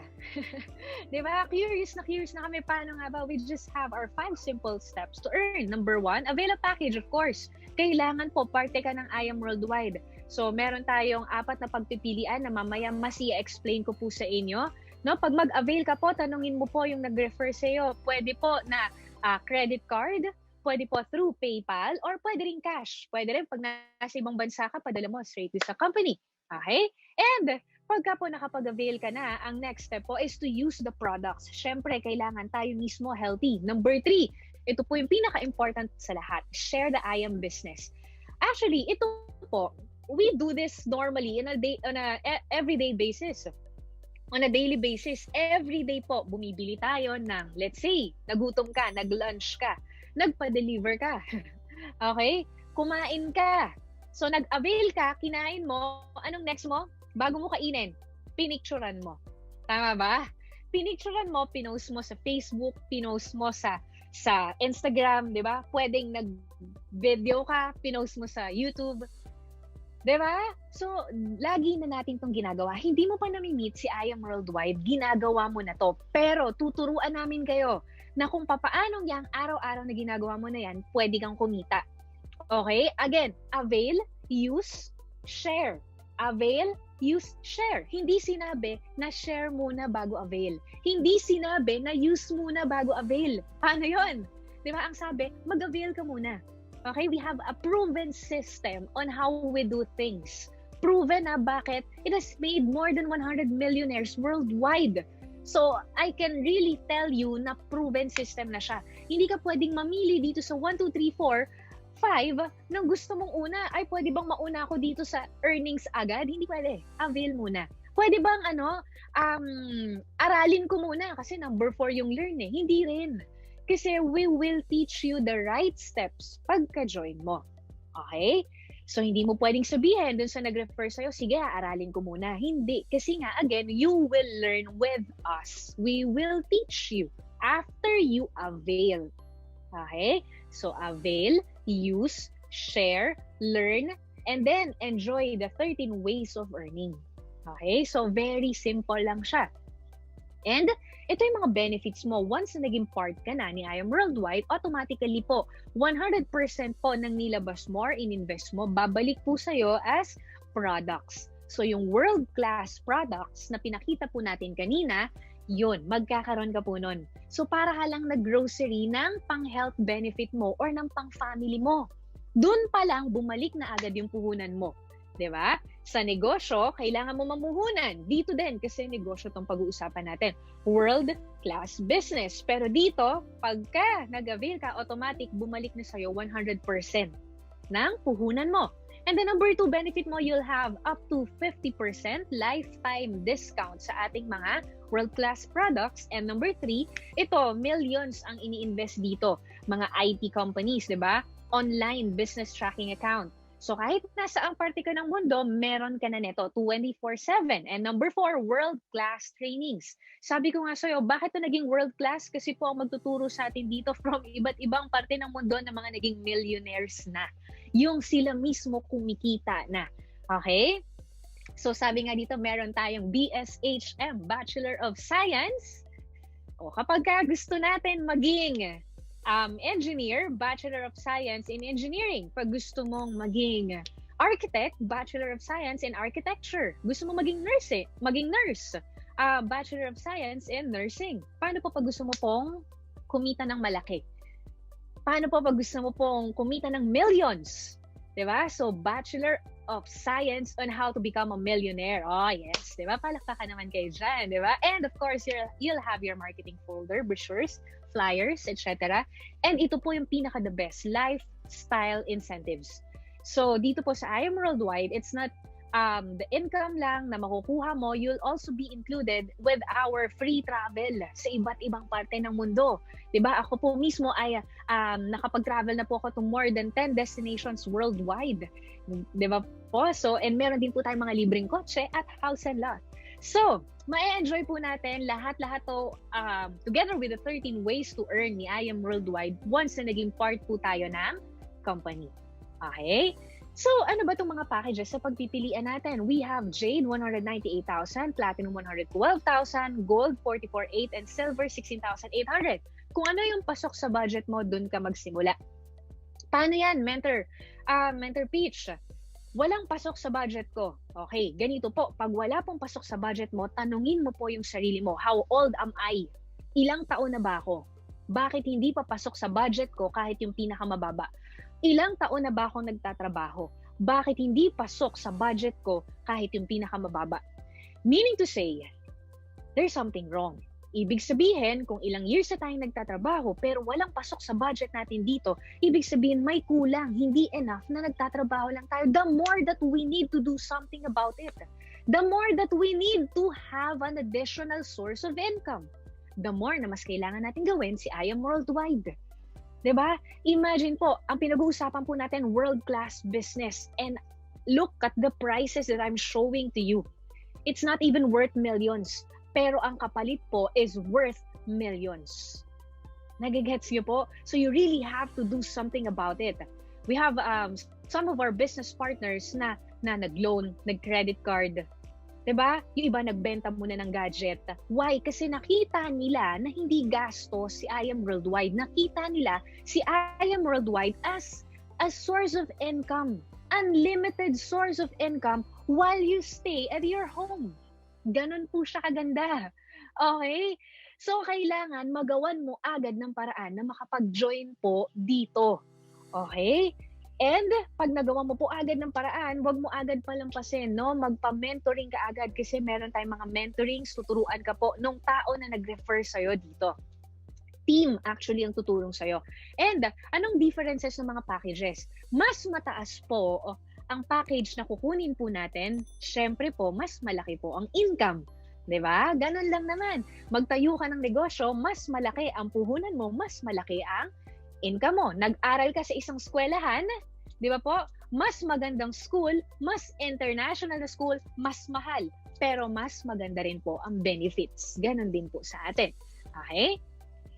[SPEAKER 2] Diba? Curious na kami. Paano nga ba? We just have our 5 simple steps to earn. Number 1, avail a package, of course. Kailangan po, parte ka ng I Am Worldwide. So, meron tayong 4 na pagpipilian na mamaya mas i-explain ko po sa inyo. No, pag mag-avail ka po, tanungin mo po yung nag-refer sa iyo. Pwede po na credit card, pwede po through PayPal, or pwede rin cash. Pwede rin pag nasa ibang bansa ka, padala mo straight to sa company. Okay? And pagka po nakapag-avail ka na, ang next step po is to use the products. Syempre, kailangan tayo mismo healthy. Number 3, ito po yung pinaka-important sa lahat. Share the I Am business. Actually, ito po, we do this normally on a everyday basis. On a daily basis, every day po, bumibili tayo ng, let's say, nagutom ka, nag-lunch ka, nagpa-deliver ka. Okay? Kumain ka. So, nag-avail ka, kinain mo, anong next mo? Bago mo kainin, pinicturan mo. Tama ba? Pinicturan mo, pinost mo sa Facebook, pinost mo sa Instagram, di ba? Pwedeng nag-video ka, pinost mo sa YouTube. Diba? So, lagi na natin itong ginagawa. Hindi mo pa nami-meet si I Am Worldwide, ginagawa mo na to. Pero tuturuan namin kayo na kung papaanong yung araw-araw na ginagawa mo na yan, pwede kang kumita. Okay? Again, avail, use, share. Avail, use, share. Hindi sinabi na share muna bago avail. Hindi sinabi na use muna bago avail. Paano yun? Diba? Ang sabi, mag-avail ka muna. Okay, we have a proven system on how we do things. Proven na bakit? It has made more than 100 millionaires worldwide. So, I can really tell you na proven system na siya. Hindi ka pwedeng mamili dito sa 1, 2, 3, 4, 5 nang gusto mong una. Ay, pwede bang mauna ako dito sa earnings agad? Hindi pwede. Avail muna. Pwede bang aralin ko muna? Kasi number 4 yung learn eh. Hindi rin. Kasi we will teach you the right steps pagka-join mo. Okay? So, hindi mo pwedeng sabihin dun sa nag-refer sa'yo, sige, aralin ko muna. Hindi. Kasi nga, again, you will learn with us. We will teach you after you avail. Okay? So, avail, use, share, learn, and then enjoy the 13 ways of earning. Okay? So, very simple lang siya. And ito yung mga benefits mo. Once na naging part ka na ni I Am Worldwide, automatically po, 100% po ng nilabas mo or in-invest mo, babalik po sa'yo as products. So yung world-class products na pinakita po natin kanina, yun, magkakaroon ka po nun. So para ka lang nag-grocery ng pang-health benefit mo or ng pang-family mo. Doon pa lang, bumalik na agad yung puhunan mo. 'Di ba? Sa negosyo, kailangan mo mamuhunan. Dito din, kasi negosyo itong pag-uusapan natin. World-class business. Pero dito, pagka nag-avail ka, automatic, bumalik na sa'yo 100% ng puhunan mo. And the number 2 benefit mo, you'll have up to 50% lifetime discount sa ating mga world-class products. And number 3, ito, millions ang ini-invest dito. Mga IT companies, di ba? Online business tracking account. So kahit nasa ang parte ka ng mundo, meron ka na nito 24/7. And number 4, world-class trainings. Sabi ko nga sa'yo, bakit ito naging world-class? Kasi po ang magtuturo sa atin dito from iba't ibang parte ng mundo na mga naging millionaires na. Yung sila mismo kumikita na. Okay? So sabi nga dito, meron tayong BSHM, Bachelor of Science. O kapag gusto natin maging engineer, Bachelor of Science in Engineering. Pag gusto mong maging architect, Bachelor of Science in Architecture. Gusto mong maging nurse, Bachelor of Science in Nursing. Paano po pag gusto mo pong kumita ng malaki? Paano po pag gusto mo pong kumita ng millions? Diba? So, Bachelor of Science on how to become a millionaire. Oh, yes. Diba? Palakpakan naman kayo dyan. Diba? And of course, you'll have your marketing folder, brochures, flyers, etc. And ito po yung pinaka-the best, lifestyle incentives. So, dito po sa I Am Worldwide, it's not the income lang na makukuha mo, you'll also be included with our free travel sa iba't ibang parte ng mundo. Diba? Ako po mismo ay nakapag-travel na po ako to more than 10 destinations worldwide. Diba po? So, and meron din po tayong mga libreng kotse at house and lot. So, ma-enjoy po natin lahat-lahat to together with the 13 ways to earn ni I Am Worldwide once na naging part po tayo ng company. Okay? So, ano ba itong mga packages sa pagpipilian natin? We have Jade, 198,000, Platinum, 112,000, Gold, 44,800, and Silver, 16,800. Kung ano yung pasok sa budget mo, dun ka magsimula. Paano yan, Mentor Peach? Walang pasok sa budget ko. Okay, ganito po. Pag wala pong pasok sa budget mo, tanungin mo po yung sarili mo. How old am I? Ilang taon na ba ako? Bakit hindi pa pasok sa budget ko kahit yung pinakamababa? Ilang taon na ba ako nagtatrabaho? Bakit hindi pasok sa budget ko kahit yung pinakamababa? Meaning to say, there's something wrong. Ibig sabihin, kung ilang years na tayong nagtatrabaho pero walang pasok sa budget natin dito, ibig sabihin may kulang, hindi enough na nagtatrabaho lang tayo. The more that we need to do something about it. The more that we need to have an additional source of income. The more na mas kailangan natin gawin si I Am Worldwide. Diba? Imagine po, ang pinag-uusapan po natin, world-class business. And look at the prices that I'm showing to you. It's not even worth millions. Pero ang kapalit po is worth millions. Nagigets niyo po? So you really have to do something about it. We have some of our business partners na nag-loan, nag-credit card. Diba? Yung iba nagbenta muna ng gadget. Why? Kasi nakita nila na hindi gasto si I Am Worldwide. Nakita nila si I Am Worldwide as a source of income. Unlimited source of income while you stay at your home. Ganon po siya kaganda. Okay? So, kailangan magawan mo agad ng paraan na makapag-join po dito. Okay? And pag nagawa mo po agad ng paraan, wag mo agad palampasin, no? Magpa-mentoring ka agad kasi meron tayong mga mentorings, tuturuan ka po nung tao na nag-refer sa'yo dito. Team actually ang tutulong sa'yo. And anong differences ng mga packages? Mas mataas po ang package na kukunin po natin, syempre po, mas malaki po ang income. Diba? Ganun lang naman. Magtayo ka ng negosyo, mas malaki ang puhunan mo, mas malaki ang income mo. Nag-aral ka sa isang eskwelahan, di ba po? Mas magandang school, mas international na school, mas mahal. Pero mas maganda rin po ang benefits. Ganun din po sa atin. Okay?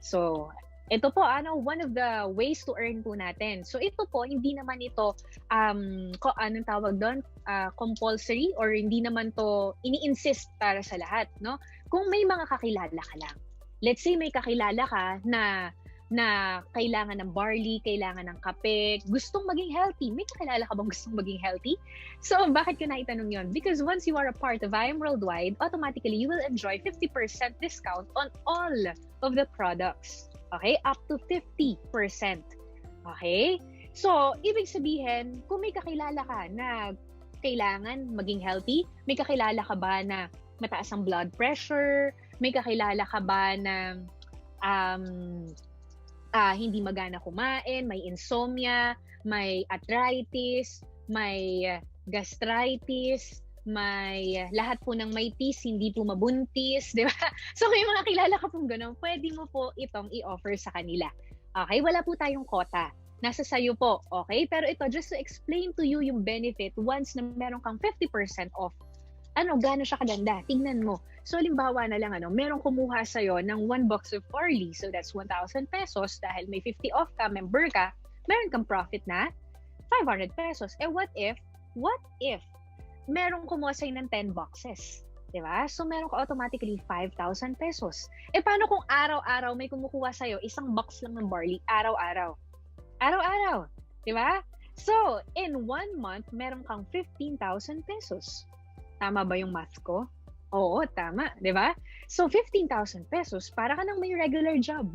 [SPEAKER 2] So, ito po, one of the ways to earn po natin. So, ito po, hindi naman ito, anong tawag doon? Compulsory or hindi naman to ini-insist para sa lahat, no? Kung may mga kakilala ka lang. Let's say may kakilala ka na kailangan ng barley, kailangan ng kape, gustong maging healthy. May kakilala ka bang gustong maging healthy? So, bakit ko naitanong yun? Because once you are a part of I Am Worldwide, automatically you will enjoy 50% discount on all of the products. Okay? Up to 50%. Okay? So, ibig sabihin, kung may kakilala ka na kailangan maging healthy, may kakilala ka ba na mataas ang blood pressure, may kakilala ka ba na hindi magana kumain, may insomnia, may arthritis, may gastritis, may lahat po ng may tis, hindi po mabuntis, di ba? So may mga kilala ka pong ganun, pwede mo po itong i-offer sa kanila. Okay, wala po tayong quota. nasa sayo po, okay? Pero ito, just to explain to you yung benefit, once na meron kang 50% off, gaano siya kaganda? Tingnan mo. So, halimbawa na lang, merong kumuha sa'yo ng 1 box of barley. So, that's 1,000 pesos. Dahil may 50 off ka, member ka, meron kang profit na 500 pesos. What if merong kumuha sa'yo ng 10 boxes? Diba? So, meron ka automatically 5,000 pesos. Paano kung araw-araw may kumukuha sa'yo, isang box lang ng barley, araw-araw? Araw-araw. Diba? So, in 1 month, meron kang 15,000 pesos. Tama ba yung math ko? Oo, tama. Diba? So, 15,000 pesos, para ka nang may regular job.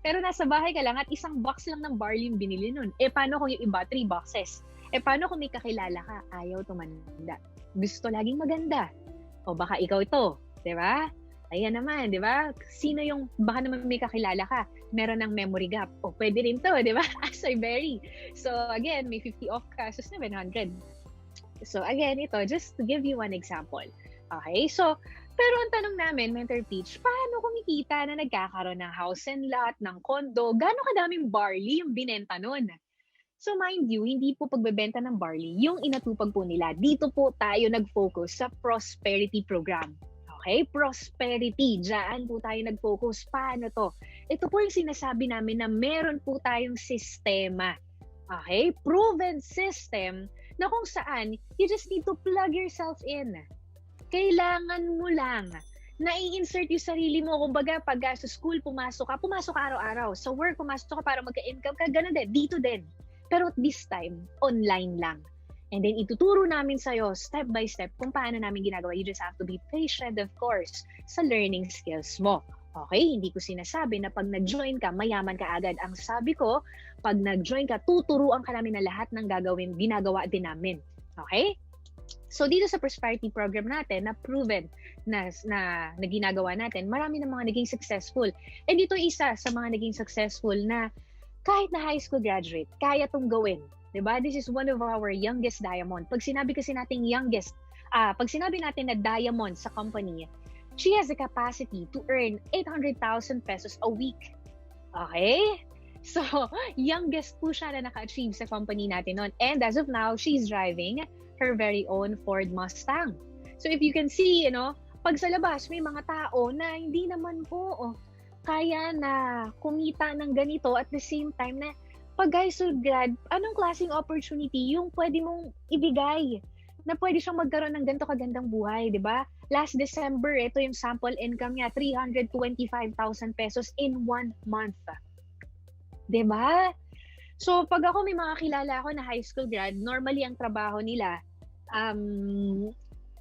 [SPEAKER 2] Pero nasa bahay ka lang at isang box lang ng barley yung binili nun. Paano kung yung iba, 3 boxes? Paano kung may kakilala ka, ayaw tumanda? Gusto laging maganda. O baka ikaw ito. Diba? Ayan naman, diba? Sino yung, baka naman may kakilala ka, meron ng memory gap. O pwede rin to, diba? Acai berry. So, again, may 50 off ka, so 700. So, again, ito, just to give you one example. Okay? So, pero ang tanong namin, Mentor Peach, paano kumikita na nagkakaroon ng house and lot, ng condo? Gano'ng kadaming barley yung binenta nun? So, mind you, hindi po pagbebenta ng barley yung inatupag po nila. Dito po tayo nag-focus sa prosperity program. Okay? Prosperity. Diyan po tayo nag-focus. Paano to? Ito po yung sinasabi namin na meron po tayong sistema. Okay? Proven system na kung saan you just need to plug yourself in. Kailangan mo lang na i-insert yung sarili mo. Kumbaga, pag sa school pumasok ka araw-araw. Sa work, pumasok ka para magka-income ka, ganun din, dito din. Pero at this time, online lang. And then ituturo namin sa'yo, step by step, kung paano namin ginagawa. You just have to be patient, of course, sa learning skills mo. Okay, hindi ko sinasabi na pag nag-join ka, mayaman ka agad. Ang sabi ko, pag nag-join ka, tuturuan ka namin na lahat ng ginagawa din namin. Okay? So, dito sa prosperity program natin, na proven na ginagawa natin, marami ng mga naging successful. And dito isa sa mga naging successful na kahit na high school graduate, kaya itong gawin. Diba? This is one of our youngest diamond. Pag sinabi kasi natin youngest, pag sinabi natin na diamond sa company, she has the capacity to earn 800,000 pesos a week. Okay? So, youngest po siya na naka-achieve sa company natin noon. And as of now, she's driving her very own Ford Mustang. So, if you can see, pag sa labas, may mga tao na hindi naman po kaya na kumita ng ganito at the same time na pag high school grad, anong klaseng opportunity yung pwede mong ibigay na pwede siyang magkaroon ng ganito kagandang buhay, di ba? Last December, ito yung sample income niya, 325,000 pesos in 1 month. Di ba? So, pag ako may mga kilala ako na high school grad, normally ang trabaho nila,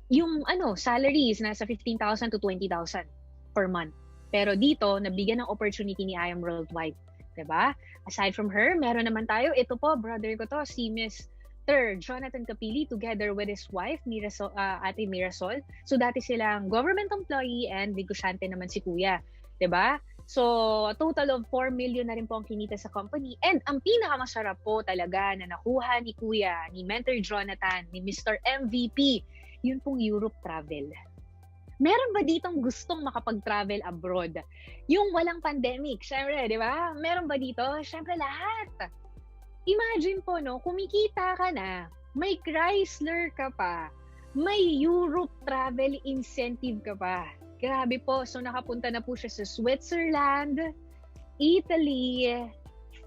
[SPEAKER 2] yung salary is nasa 15,000 to 20,000 per month. Pero dito, nabigyan ng opportunity ni I Am Worldwide. Diba? Aside from her, meron naman tayo, ito po, brother ko to, si Mr. Jonathan Capili, together with his wife, Ate Mirasol. So, dati silang government employee and negosyante naman si Kuya. Diba? So, a total of 4 million na rin po ang kinita sa company. And ang pinakamasarap po talaga na nakuha ni Kuya, ni Mentor Jonathan, ni Mr. MVP, yun pong Europe travel. Meron ba ditong gustong makapag-travel abroad? Yung walang pandemic, syempre, di ba? Meron ba dito? Syempre, lahat. Imagine po, kumikita ka na, may Chrysler ka pa, may Europe travel incentive ka pa. Grabe po. So, nakapunta na po siya sa Switzerland, Italy,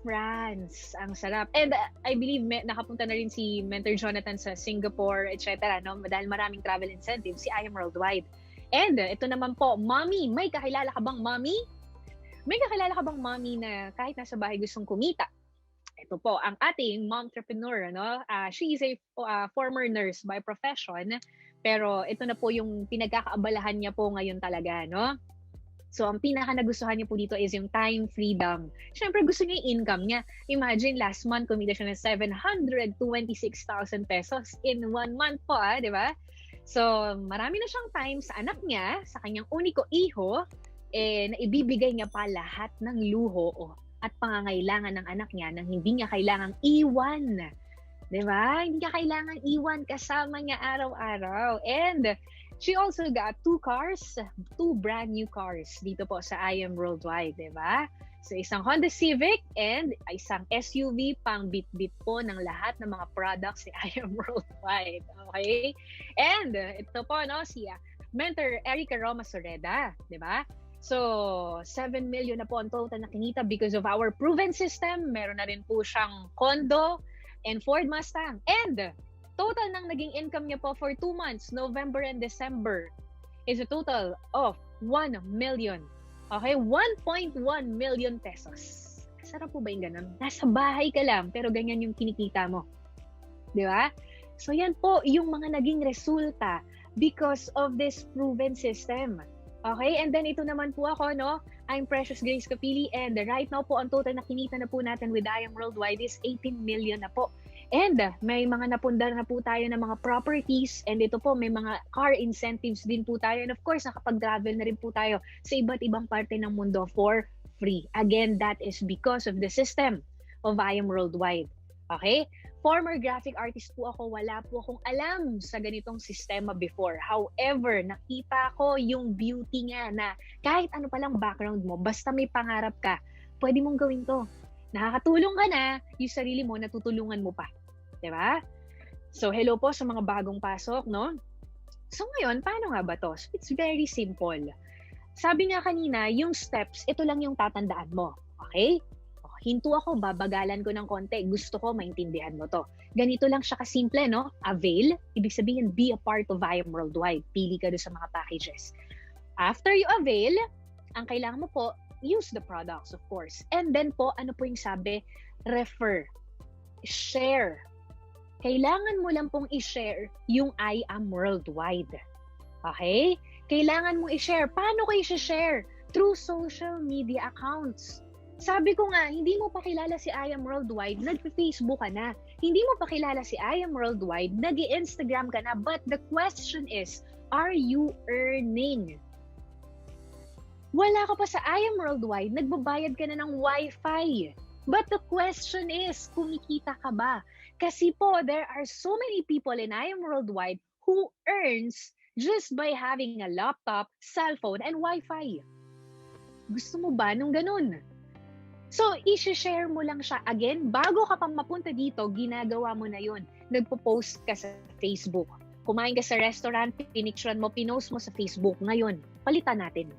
[SPEAKER 2] France. Ang sarap. And I believe nakapunta na rin si Mentor Jonathan sa Singapore, etc. Dahil maraming travel incentives, si I Am Worldwide. And ito naman po, mommy, may kakilala ka bang mommy? May kakilala ka bang mommy na kahit nasa bahay gustong kumita? Ito po, ang ating momtrepreneur, she is a former nurse by profession, pero ito na po yung pinagkakaabalahan niya po ngayon talaga, So, ang pinaka nagustuhan niya po dito is yung time freedom. Siyempre, gusto niya yung income niya. Imagine, last month, kumita siya ng 726,000 pesos in 1 month po, di ba? So, marami na siyang time sa anak niya, sa kanyang uniko iho, na ibibigay niya pa lahat ng luho at pangangailangan ng anak niya nang hindi niya kailangang iwan. Diba? Hindi niya kailangan iwan kasama niya araw-araw. And she also got 2 brand new cars dito po sa I Am Worldwide, diba? So isang Honda Civic and isang SUV pang bit-bit po ng lahat ng mga products ni I Am Worldwide. Okay? And ito po, no, si Mentor Erica Roma Soreda, di ba? So, 7 million na po ang total na kinita because of our proven system. Meron na rin po siyang condo and Ford Mustang. And total ng naging income niya po for 2 months, November and December, is a total of 1 million. Okay? 1.1 million pesos. Sarap po ba yung ganun? Nasa bahay ka lang, pero ganyan yung kinikita mo. Di ba? So, yan po yung mga naging resulta because of this proven system. Okay, and then ito naman po ako, no? I'm Precious Grace Capili, and right now po, ang total na kinita na po natin with I Am Worldwide is 18 million na po. And may mga napundar na po tayo ng mga properties, and ito po, may mga car incentives din po tayo. And of course, nakapag-travel na rin po tayo sa iba't ibang parte ng mundo for free. Again, that is because of the system of I Am Worldwide. Okay? Former graphic artist po ako, wala po akong alam sa ganitong sistema before. However, nakita ko yung beauty nga na kahit ano palang background mo, basta may pangarap ka, pwede mong gawin to. Nakakatulong ka na, yung sarili mo, natutulungan mo pa. Diba? So, hello po sa mga bagong pasok, no? So, ngayon, paano nga ba to? So, it's very simple. Sabi nga kanina, yung steps, ito lang yung tatandaan mo. Okay? Hinto ako, babagalan ko ng konti. Gusto ko, maintindihan mo to. Ganito lang siya kasimple, no? Avail, ibig sabihin, be a part of I Am Worldwide. Pili ka doon sa mga packages. After you avail, ang kailangan mo po, use the products, of course. And then po, ano po yung sabi? Refer. Share. Kailangan mo lang pong i-share yung I Am Worldwide. Okay? Kailangan mo i-share. Paano ko i-share? Through social media accounts. Sabi ko nga, hindi mo pa kilala si I Am Worldwide, nag-Facebook ka na. Hindi mo pa kilala si I Am Worldwide, nag-Instagram ka na. But the question is, are you earning? Wala ka pa sa I Am Worldwide, nagbabayad ka na ng Wi-Fi. But the question is, kumikita ka ba? Kasi po, there are so many people in I Am Worldwide who earns just by having a laptop, cellphone, and Wi-Fi. Gusto mo ba nung ganun? So, i-share mo lang siya. Again, bago ka pang mapunta dito, ginagawa mo na yun. Nagpo-post ka sa Facebook. Kumain ka sa restaurant, pinicturean mo, pinost mo sa Facebook. Ngayon, palitan natin.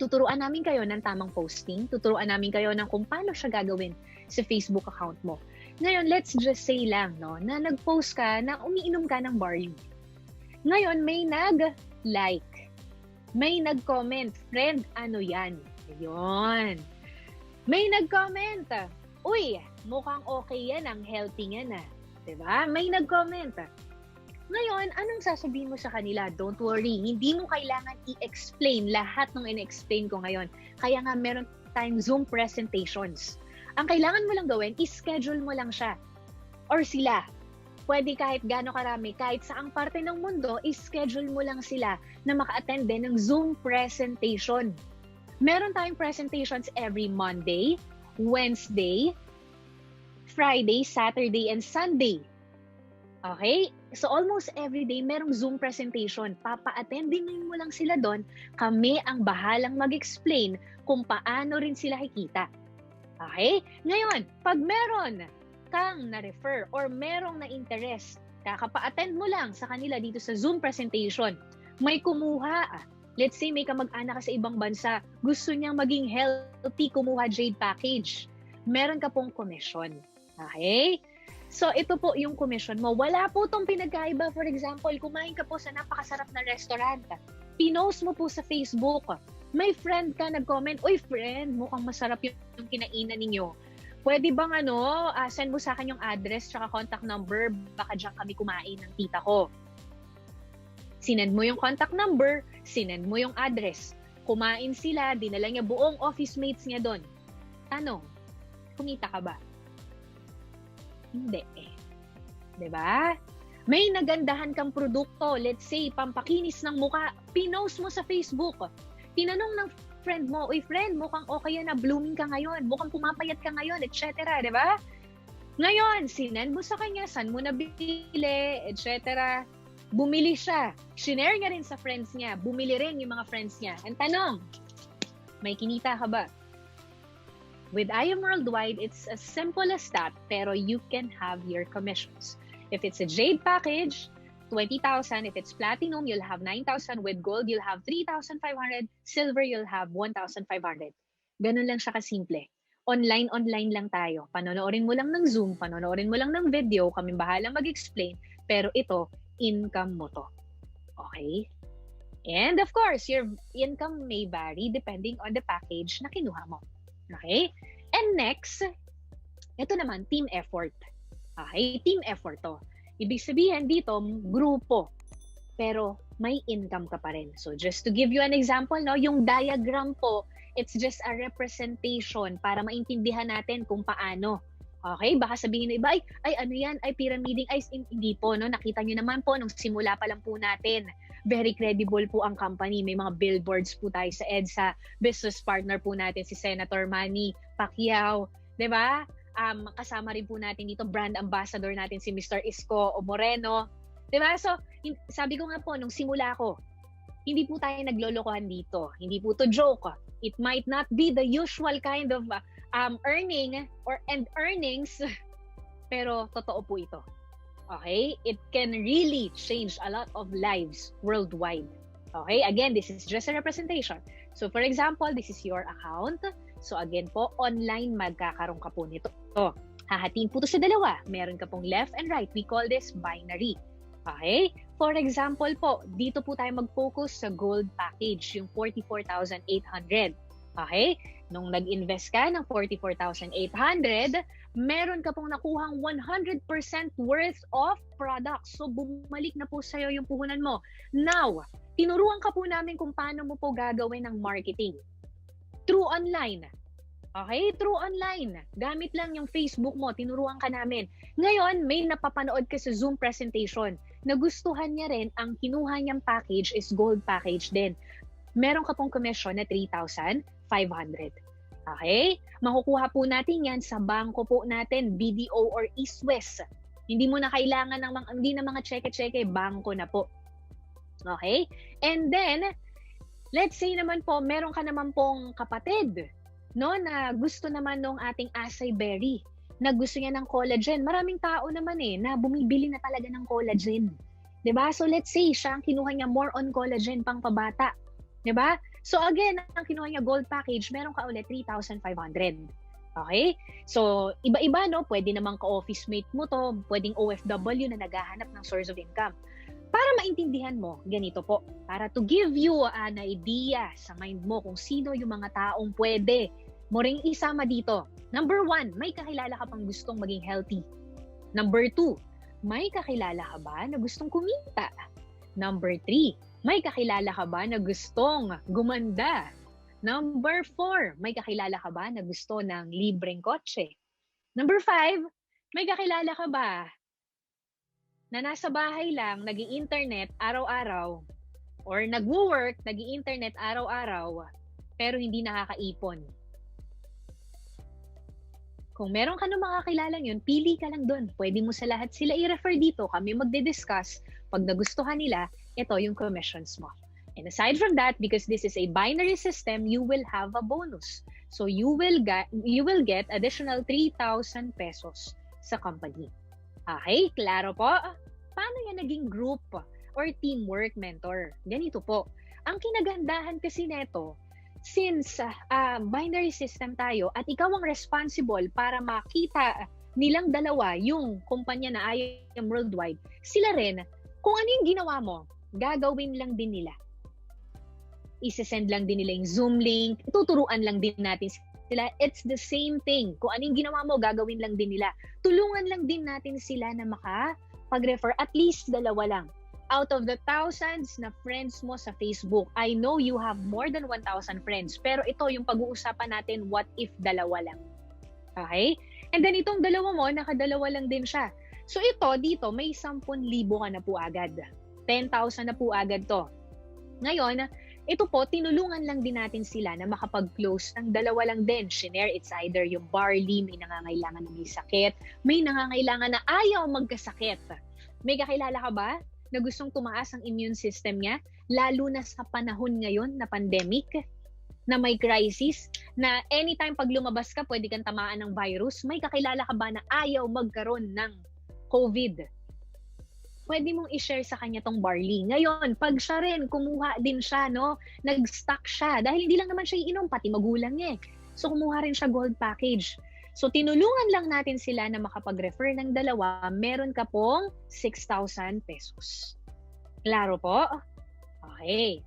[SPEAKER 2] Tuturuan namin kayo ng tamang posting. Tuturuan namin kayo ng kung paano siya gagawin sa Facebook account mo. Ngayon, let's just say lang, no, na nag-post ka na umiinom ka ng barley. Ngayon, may nag-like. May nag-comment, friend, ano yan? Ayun. May nag-comment, uy, mukhang okay yan, ang healthy yan ah. Diba? May nag-comment. Ngayon, anong sasabihin mo sa kanila? Don't worry, hindi mo kailangan i-explain lahat ng in-explain ko ngayon. Kaya nga meron tayong Zoom presentations. Ang kailangan mo lang gawin, i-schedule mo lang siya. Or sila. Pwede kahit gaano karami, kahit saang parte ng mundo, i-schedule mo lang sila na maka-attend din ng Zoom presentation. Meron tayong presentations every Monday, Wednesday, Friday, Saturday, and Sunday. Okay? So almost every day, merong Zoom presentation. Papa-attending mo lang sila doon. Kami ang bahalang mag-explain kung paano rin sila kikita. Okay? Ngayon, pag meron kang na-refer or merong na-interest, kakapa-attend mo lang sa kanila dito sa Zoom presentation. May kumuha. Let's say may kamag-anak ka sa ibang bansa, gusto niyang maging healthy, kumuha Jade package. Meron ka pong commission. Okay? So, ito po yung commission mo. Wala po itong pinagkaiba. For example, kumain ka po sa napakasarap na restaurant. Pinost mo po sa Facebook. May friend ka nag-comment, uy friend, mukhang masarap yung kinainan ninyo. Pwede bang send mo sa akin yung address tsaka contact number, baka dyan kami kumain ng tita ko. Sinend mo yung contact number, sinend mo yung address. Kumain sila, dinala niya buong office mates niya doon. Tanong, kumita ka ba? Hindi eh. 'Di ba? May nagandahan kang produkto, let's say, pampakinis ng muka, pinost mo sa Facebook. Tinanong ng friend mo, uy friend, mukhang okay yan na, blooming ka ngayon, mukhang pumapayat ka ngayon, etc. 'Di ba? Ngayon, sinend mo sa kanya, saan mo nabili, etc. Bumili siya. Shinare niya rin sa friends niya. Bumili rin yung mga friends niya. Ang tanong, may kinita ka ba? With I Am Worldwide, it's as simple as that, pero you can have your commissions. If it's a Jade package, 20,000. If it's Platinum, you'll have 9,000. With Gold, you'll have 3,500. Silver, you'll have 1,500. Ganun lang siya kasimple. Online lang tayo. Panonoorin mo lang ng Zoom, panonoorin mo lang ng video, kami bahala mag-explain, pero ito, income mo to. Okay? And of course, your income may vary depending on the package na kinuha mo. Okay? And next, ito naman, team effort. Okay? Team effort to. Ibig sabihin dito, grupo. Pero may income ka pa rin. So just to give you an example, no, yung diagram po, it's just a representation para maintindihan natin kung paano. Okay? Baka sabihin ng iba, ay ano yan? Ay pyramiding. Ay hindi po. No? Nakita nyo naman po nung simula pa lang po natin. Very credible po ang company. May mga billboards po tayo sa EDSA. Business partner po natin si Senator Manny Pacquiao. Diba? Kasama rin po natin dito, brand ambassador natin si Mr. Isko Moreno. Diba? So, sabi ko nga po, nung simula ko, hindi po tayo naglolokohan dito. Hindi po to joke. It might not be the usual kind of earnings, pero totoo po ito. Okay? It can really change a lot of lives worldwide. Okay? Again, this is just a representation. So, for example, this is your account. So, again po, online magkakaroon ka po nito. Hahatiin po ito sa dalawa. Meron ka pong left and right. We call this binary. Okay? For example po, dito po tayo mag-focus sa gold package, yung 44,800. Okay? Nung nag-invest ka ng 44,800, meron ka pong nakuhang 100% worth of products. So, bumalik na po sa'yo yung puhunan mo. Now, tinuruan ka po namin kung paano mo po gagawin ang marketing. Through online. Okay? Through online. Gamit lang yung Facebook mo. Tinuruan ka namin. Ngayon, may napapanood ka sa Zoom presentation. Nagustuhan niya rin, ang kinuha niyang package is gold package din. Meron ka pong commission na 3,500. Okay? Makukuha po natin yan sa bangko po natin, BDO or East West. Hindi mo na kailangan ng mga cheque-cheque, bangko na po. Okay? And then, let's say naman po, meron ka naman pong kapatid, no, na gusto naman nung ating acai berry, na gusto niya ng collagen. Maraming tao naman na bumibili na talaga ng collagen. 'Di ba? So let's say siya ang kinuha niya more on collagen pang pabata. 'Di ba? So again, ang kinuha niya gold package, meron ka ulit 3,500. Okay? So iba-iba, no? Pwede namang ka-office mate mo to, pwedeng OFW na naghahanap ng source of income. Para maintindihan mo, ganito po. Para to give you an idea sa mind mo kung sino yung mga taong pwede mo ring isama dito. Number 1, may kakilala ka pang gustong maging healthy. Number 2, may kakilala ka ba na gustong kumita? Number 3, may kakilala ka ba na gustong gumanda? Number 4, may kakilala ka ba na gusto ng libreng kotse? Number 5, may kakilala ka ba na nasa bahay lang, nag-i-internet araw-araw, or nag-work, nag-i-internet araw-araw, pero hindi nakakaipon? Kung meron ka ng mga kakilalang yun, pili ka lang doon. Pwede mo sa lahat sila i-refer dito. Kami magde-discuss. Pag nagustuhan nila, ito yung commissions mo. And aside from that, because this is a binary system, you will have a bonus. So you will get additional 3,000 pesos sa company. Okay, klaro po? Paano yan naging group or teamwork mentor? Ganito po. Ang kinagandahan kasi neto, since binary system tayo at ikaw ang responsible para makita nilang dalawa yung kumpanya na I Am Worldwide, sila rin, kung ano yung ginawa mo, gagawin lang din nila. Isesend lang din nila yung Zoom link, tuturuan lang din natin sila. It's the same thing. Kung ano yung ginawa mo, gagawin lang din nila. Tulungan lang din natin sila na makapag-refer. At least dalawa lang. Out of the thousands na friends mo sa Facebook, I know you have more than 1,000 friends. Pero ito yung pag-uusapan natin, what if dalawa lang? Okay? And then itong dalawa mo, nakadalawa lang din siya. So ito, dito, may 10,000 ka na po agad. 10,000 na po agad to. Ngayon, ito po, tinulungan lang din natin sila na makapag-close ng dalawa lang din. Shinare, it's either yung barley, may nangangailangan na may sakit, may nangangailangan na ayaw magkasakit. May kakilala ka ba na gustong tumaas ang immune system niya, lalo na sa panahon ngayon na pandemic? na may crisis, na anytime pag lumabas ka, pwede kang tamaan ng virus, may kakilala ka ba na ayaw magkaroon ng COVID? Pwede mong i-share sa kanya tong barley. Ngayon, pag siya rin, kumuha din siya, no? Nag-stock siya. Dahil hindi lang naman siya iinom, pati magulang niya. So, kumuha rin siya gold package. So, tinulungan lang natin sila na makapag-refer ng dalawa, meron ka pong 6,000 pesos. Klaro po? Okay.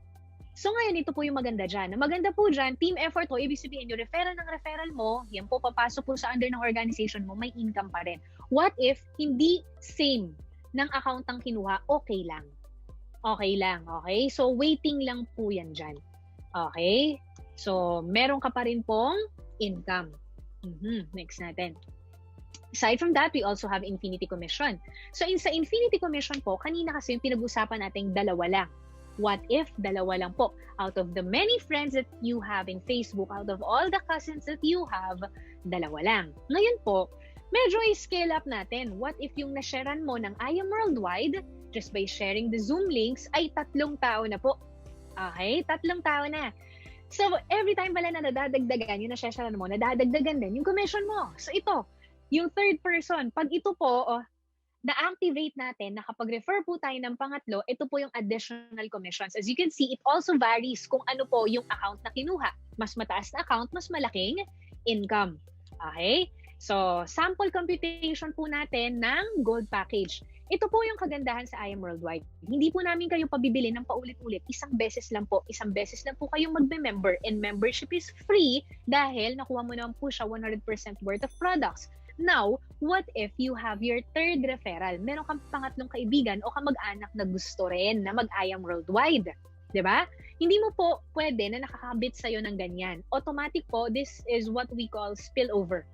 [SPEAKER 2] So, ngayon, ito po yung maganda dyan. Maganda po dyan, team effort po, ibig sabihin, yung referral ng referral mo, yan po, papasok po sa under ng organization mo, may income pa rin. What if hindi same ng account ang kinuha, okay lang. Okay lang, okay? So, waiting lang po yan dyan. Okay? So, meron ka pa rin pong income. Next natin. Aside from that, we also have Infinity Commission. So, sa Infinity Commission po, kanina kasi yung pinag-usapan natin dalawa lang. What if dalawa lang po? Out of the many friends that you have in Facebook, out of all the cousins that you have, dalawa lang. Ngayon po, medyo i-scale up natin. What if yung na-sharean mo ng I Am Worldwide, just by sharing the Zoom links, ay 3 tao na po. Okay? 3 tao na. So, every time pala na nadadagdagan, yung na-sharean mo, nadadagdagan din yung commission mo. So, ito, yung third person, pag ito po, na-activate natin, nakapag-refer po tayo ng pangatlo, ito po yung additional commissions. As you can see, it also varies kung ano po yung account na kinuha. Mas mataas na account, mas malaking income. Okay? So, sample computation po natin ng gold package. Ito po yung kagandahan sa I Am Worldwide. Hindi po namin kayo pabibili ng paulit-ulit. Isang beses lang po. Isang beses lang po kayong magbe-member. And membership is free dahil nakuha mo naman po siya 100% worth of products. Now, what if you have your third referral? Meron kang pangatlong kaibigan o kamag-anak na gusto rin na mag-I Am Worldwide. Diba? Hindi mo po pwede na nakakabit sa'yo ng ganyan. Automatic po, this is what we call spillover.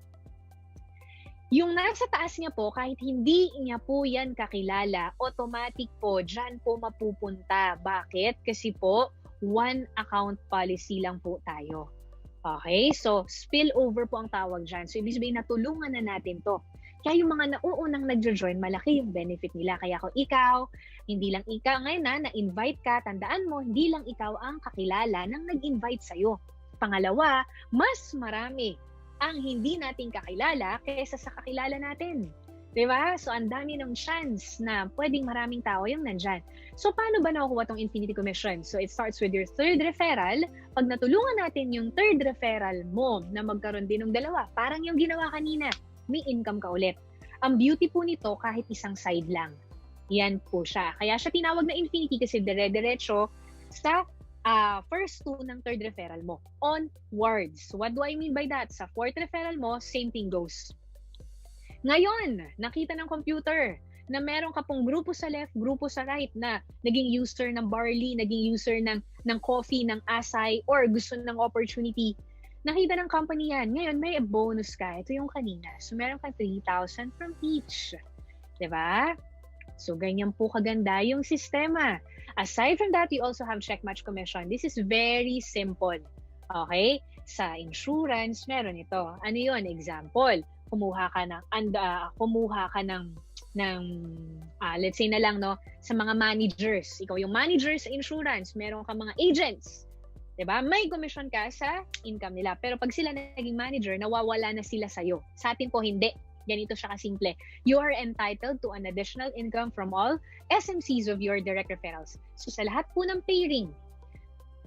[SPEAKER 2] Yung nasa taas niya po, kahit hindi niya po yan kakilala, automatic po, dyan po mapupunta. Bakit? Kasi po, one account policy lang po tayo. Okay? So, spillover po ang tawag dyan. So, ibig sabihin, natulungan na natin to. Kaya yung mga nauunang nagjo-join, malaki yung benefit nila. Kaya kung ikaw, hindi lang ikaw ngayon na-invite ka, tandaan mo, hindi lang ikaw ang kakilala ng nag-invite sa'yo. Pangalawa, mas marami ang hindi natin kakilala kaysa sa kakilala natin. Diba? So, ang dami ng chance na pwedeng maraming tao yung nandyan. So, paano ba nakukuha tong Infinity Commission? So, it starts with your third referral. Pag natulungan natin yung third referral mo na magkaroon din ng dalawa, parang yung ginawa kanina, may income ka ulit. Ang beauty po nito, kahit isang side lang. Yan po siya. Kaya siya tinawag na Infinity kasi dire-diretso sa first two ng third referral mo. Onwards. What do I mean by that? Sa fourth referral mo, same thing goes. Ngayon, nakita ng computer na meron ka pong grupo sa left, grupo sa right na naging user ng barley, naging user ng coffee, ng asay, or gusto ng opportunity. Nakita ng company yan. Ngayon, may bonus ka. Ito yung kanina. So, meron ka 3,000 from each. Diba? So, ganyan po kaganda yung sistema. Aside from that, you also have check match commission. This is very simple. Okay? Sa insurance, meron ito. Ano yun? Example, kumuha ka ng let's say na lang, no, sa mga managers. Ikaw yung manager sa insurance, meron ka mga agents. Diba? May commission ka sa income nila. Pero pag sila naging manager, nawawala na sila sa'yo. Sa atin po, hindi. Ganito siya kasimple. You are entitled to an additional income from all SMCs of your direct referrals. So sa lahat po ng pairing,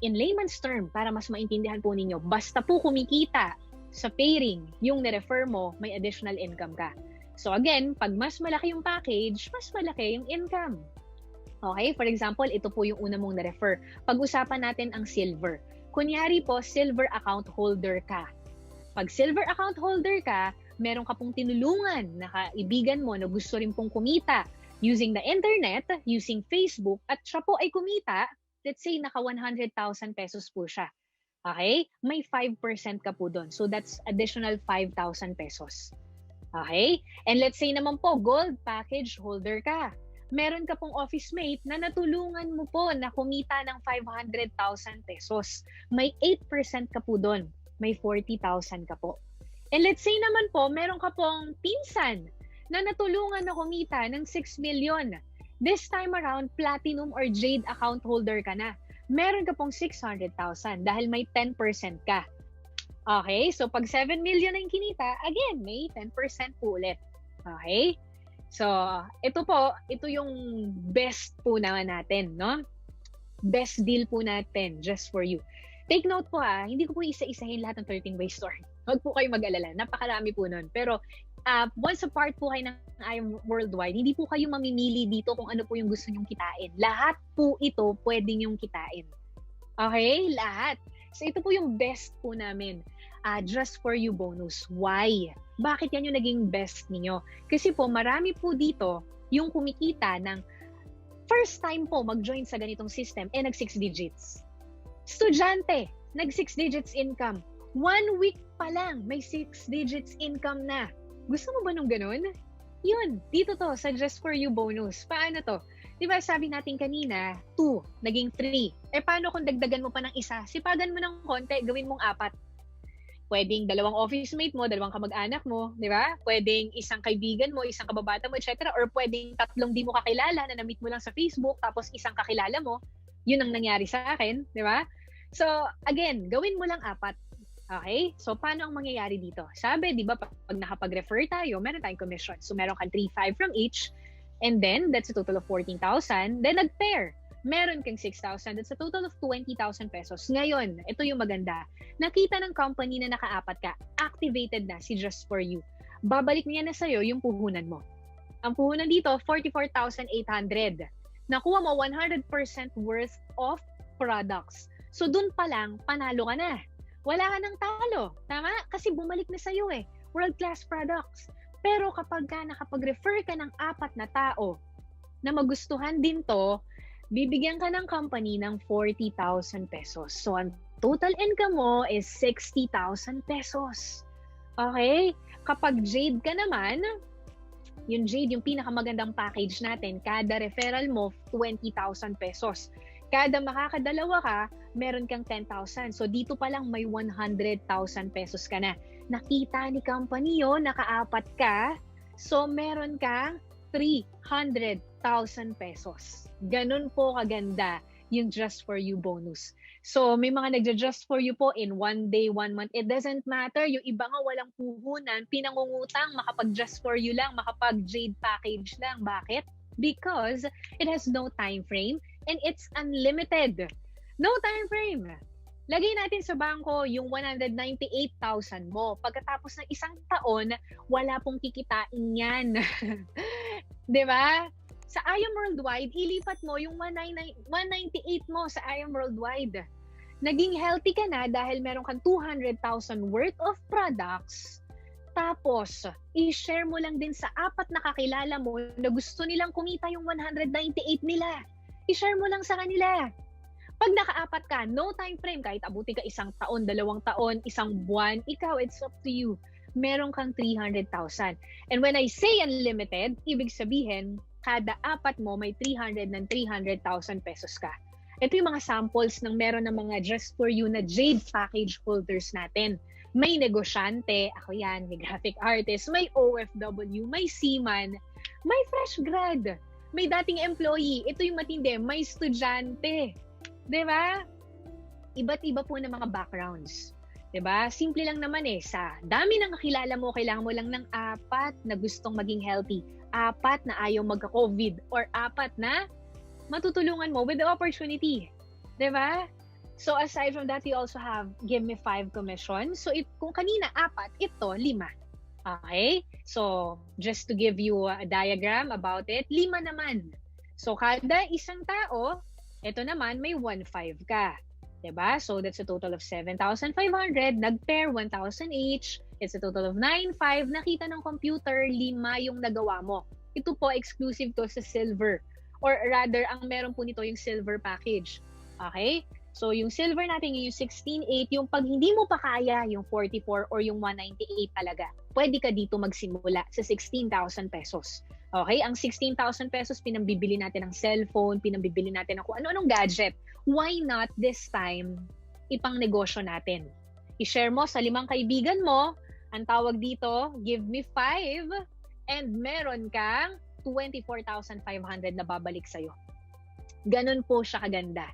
[SPEAKER 2] in layman's term, para mas maintindihan po ninyo, basta po kumikita sa pairing yung na-refer mo, may additional income ka. So again, pag mas malaki yung package, mas malaki yung income. Okay? For example, ito po yung una mong na-refer. Pag-usapan natin ang silver. Kunyari po, silver account holder ka. Pag silver account holder ka, meron ka pong tinulungan na kaibigan mo na gusto rin pong kumita using the internet, using Facebook, at siya po ay kumita, let's say naka 100,000 pesos po siya. Okay? May 5% ka po doon. So that's additional 5,000 pesos. Okay? And let's say naman po, gold package holder ka. Meron ka pong office mate na natulungan mo po na kumita ng 500,000 pesos. May 8% ka po doon. May 40,000 ka po. And let's say naman po, meron ka pong pinsan na natulungan na kumita ng 6 million. This time around, platinum or jade account holder ka na. meron ka pong 600,000 dahil may 10% ka. Okay? So, pag 7 million ang kinita, again, may 10% po ulit. Okay? So, ito yung best po natin, no? Best deal po natin, just for you. Take note po hindi ko po isa-isahin lahat ng 13 Ways to Earn. Huwag po kayo mag-alala. Napakarami po nun. Pero, once a part po kayo ng I Am Worldwide, hindi po kayo mamimili dito kung ano po yung gusto nyong kitain. Lahat po ito pwede nyong kitain. Okay? Lahat. So, ito po yung best po namin. Just for you bonus. Why? Bakit yan yung naging best ninyo? Kasi po, marami po dito yung kumikita ng first time po mag-join sa ganitong system, nag 6 digits. Estudyante, nag 6 digits income. 1 week pa lang, may 6 digits income na. Gusto mo ba nung ganun? Yun, dito to, sa Just For You bonus. Paano to? Diba sabi natin kanina, 2, naging 3. Paano kung dagdagan mo pa ng isa? Sipagan mo ng konti, gawin mong 4. Pwedeng 2 office mate mo, 2 kamag-anak mo, di ba? Pwedeng isang kaibigan mo, isang kababata mo, etc. Or pwedeng 3 di mo kakilala na na-meet mo lang sa Facebook, tapos isang kakilala mo. Yun ang nangyari sa akin, di ba? So, again, gawin mo lang 4. Okay? So, paano ang mangyayari dito? Sabi, di ba, pag nakapag-refer tayo, meron tayong commission. So, meron kang 3,500 from each. And then, that's a total of 14,000. Then, nag-pair. Meron kang 6,000. That's a total of 20,000 pesos. Ngayon, ito yung maganda. Nakita ng company na naka-4 ka, activated na si Just For You. Babalik niya na sa'yo yung puhunan mo. Ang puhunan dito, 44,800. Nakuha mo 100% worth of products. So, dun pa lang, panalo ka na. Wala ka ng talo. Tama? Kasi bumalik na sa'yo world-class products. Pero kapag nakapag-refer ka ng 4 na tao na magustuhan din to, bibigyan ka ng company ng 40,000 pesos. So, ang total income mo is 60,000 pesos. Okay? Kapag Jade ka naman, yung Jade, yung pinakamagandang package natin, kada referral mo, 20,000 pesos. Kada makakadalawa ka, meron kang 10,000. So, dito pa lang may 100,000 pesos ka na. Nakita ni company yun, naka-4 ka, so meron kang 300,000 pesos. Ganun po kaganda yung Just For You bonus. So, may mga nagja-Just For You po in 1 day, 1 month. It doesn't matter. Yung iba nga walang puhunan, pinangungutang, makapag-Just For You lang, makapag-Jade package lang. Bakit? Because it has no time frame and it's unlimited. No time frame. Lagay natin sa bangko yung 198,000 mo. Pagkatapos ng 1 taon, wala pong kikitain yan. Diba? Sa I Am Worldwide, ilipat mo yung 198 mo sa I Am Worldwide. Naging healthy ka na dahil meron kang 200,000 worth of products. Tapos, i-share mo lang din sa 4 na kakilala mo na gusto nilang kumita yung 198 nila. I-share mo lang sa kanila. Pag naka-4 ka, no time frame, kahit abuti ka 1 taon, 2 taon, 1 buwan, ikaw, it's up to you. Meron kang 300,000. And when I say unlimited, ibig sabihin, kada 4 mo, may 300,000 pesos ka. Ito yung mga samples ng meron ng mga Just For You na Jade package holders natin. May negosyante, ako yan, may graphic artist, may OFW, may seaman, may fresh grad, may dating employee, ito yung matindi, may estudyante. Diba? Iba't iba po ng mga backgrounds. Diba? Simple lang naman sa dami ng kakilala mo, kailangan mo lang ng 4 na gustong maging healthy, 4 na ayaw magka-COVID, or 4 na matutulungan mo with the opportunity. Diba? So aside from that, you also have Give Me 5 commission. So kung kanina 4, ito 5. Okay? So just to give you a diagram about it, 5 naman. So kada isang tao, ito naman may 1,500 ka. Diba? So that's a total of 7,500. Nag-pair 1,000 each. It's a total of 9,500. Nakita ng computer, 5 yung nagawa mo. Ito po exclusive to sa silver. Or rather, ang meron po nito yung silver package. Okay? So yung silver natin yung 16,800. Yung pag hindi mo pa kaya yung 44 or yung 198 talaga, pwede ka dito magsimula sa 16,000 pesos. Okay? Ang 16,000 pesos, pinambibili natin ng cellphone, pinambibili natin ng kung ano-anong gadget. Why not this time, ipang negosyo natin? I-share mo sa 5 kaibigan mo, ang tawag dito, Give Me 5, and meron kang 24,500 na babalik sa'yo. Ganun po siya kaganda.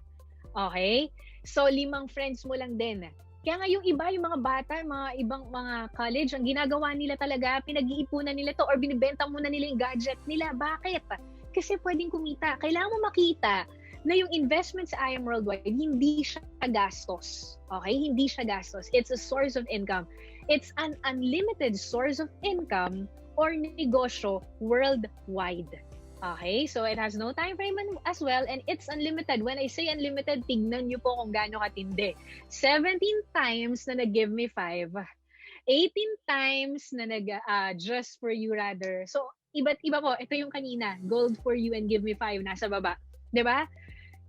[SPEAKER 2] Okay? So, 5 friends mo lang din. Kaya nga yung iba, yung mga bata, mga ibang mga college, ang ginagawa nila talaga, pinag-iipunan nila to or binibenta muna nila yung gadget nila. Bakit? Kasi pwedeng kumita. Kailangan mo makita na yung investment sa I Am Worldwide, hindi siya gastos. Okay? Hindi siya gastos. It's a source of income. It's an unlimited source of income or negosyo worldwide. Okay, so it has no time frame as well, and it's unlimited. When I say unlimited, tignan nyo po kung gaano katindi. 17 times na nag-give me 5, 18 times na just for you rather. So, iba't iba po. Ito yung kanina, gold for you and give me 5, nasa baba. 'Di ba?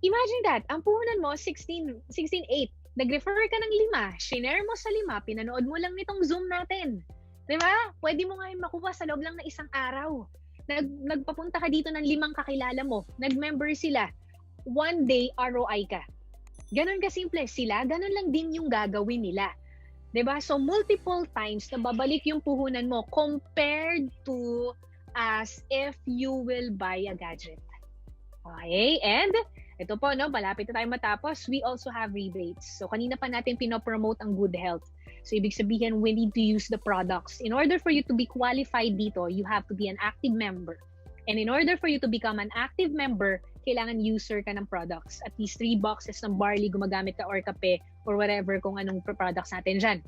[SPEAKER 2] Imagine that, ang puhunan mo, 16, 8. Nag-refer ka ng 5, shinare mo sa 5, pinanood mo lang nitong Zoom natin. 'Di ba? Pwede mo nga yung makuha sa loob lang ng isang araw. Nagpapunta ka dito ng 5 kakilala mo, nag-member sila, one day ROI ka. Ganon kasimple sila, ganon lang din yung gagawin nila. 'Di ba? So multiple times na babalik yung puhunan mo compared to as if you will buy a gadget. Okay? And ito po, no, malapit na tayo matapos, we also have rebates. So kanina pa natin pinopromote ang good health. So, ibig sabihin, we need to use the products. In order for you to be qualified dito, you have to be an active member. And in order for you to become an active member, kailangan user ka ng products. At least 3 boxes ng barley gumagamit ka or kape or whatever kung anong products natin dyan.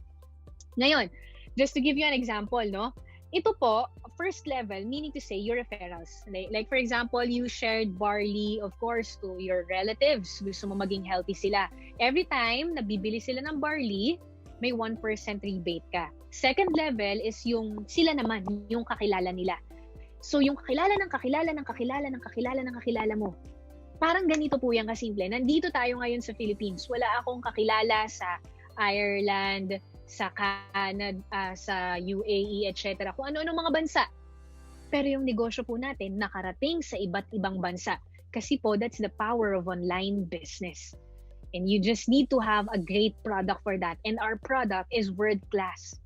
[SPEAKER 2] Ngayon, just to give you an example, no? Ito po, first level, meaning to say your referrals. Like for example, you shared barley, of course, to your relatives. Gusto mo maging healthy sila. Every time na bibili sila ng barley, may 1% rebate ka. Second level is yung sila naman, yung kakilala nila. So yung kakilala ng kakilala ng kakilala ng kakilala ng kakilala mo. Parang ganito po yan kasimple. Nandito tayo ngayon sa Philippines. Wala akong kakilala sa Ireland, sa Canada, sa UAE, etc. Kung ano-ano mga bansa. Pero yung negosyo po natin nakarating sa iba't ibang bansa. Kasi po, that's the power of online business. And you just need to have a great product for that. And our product is world class.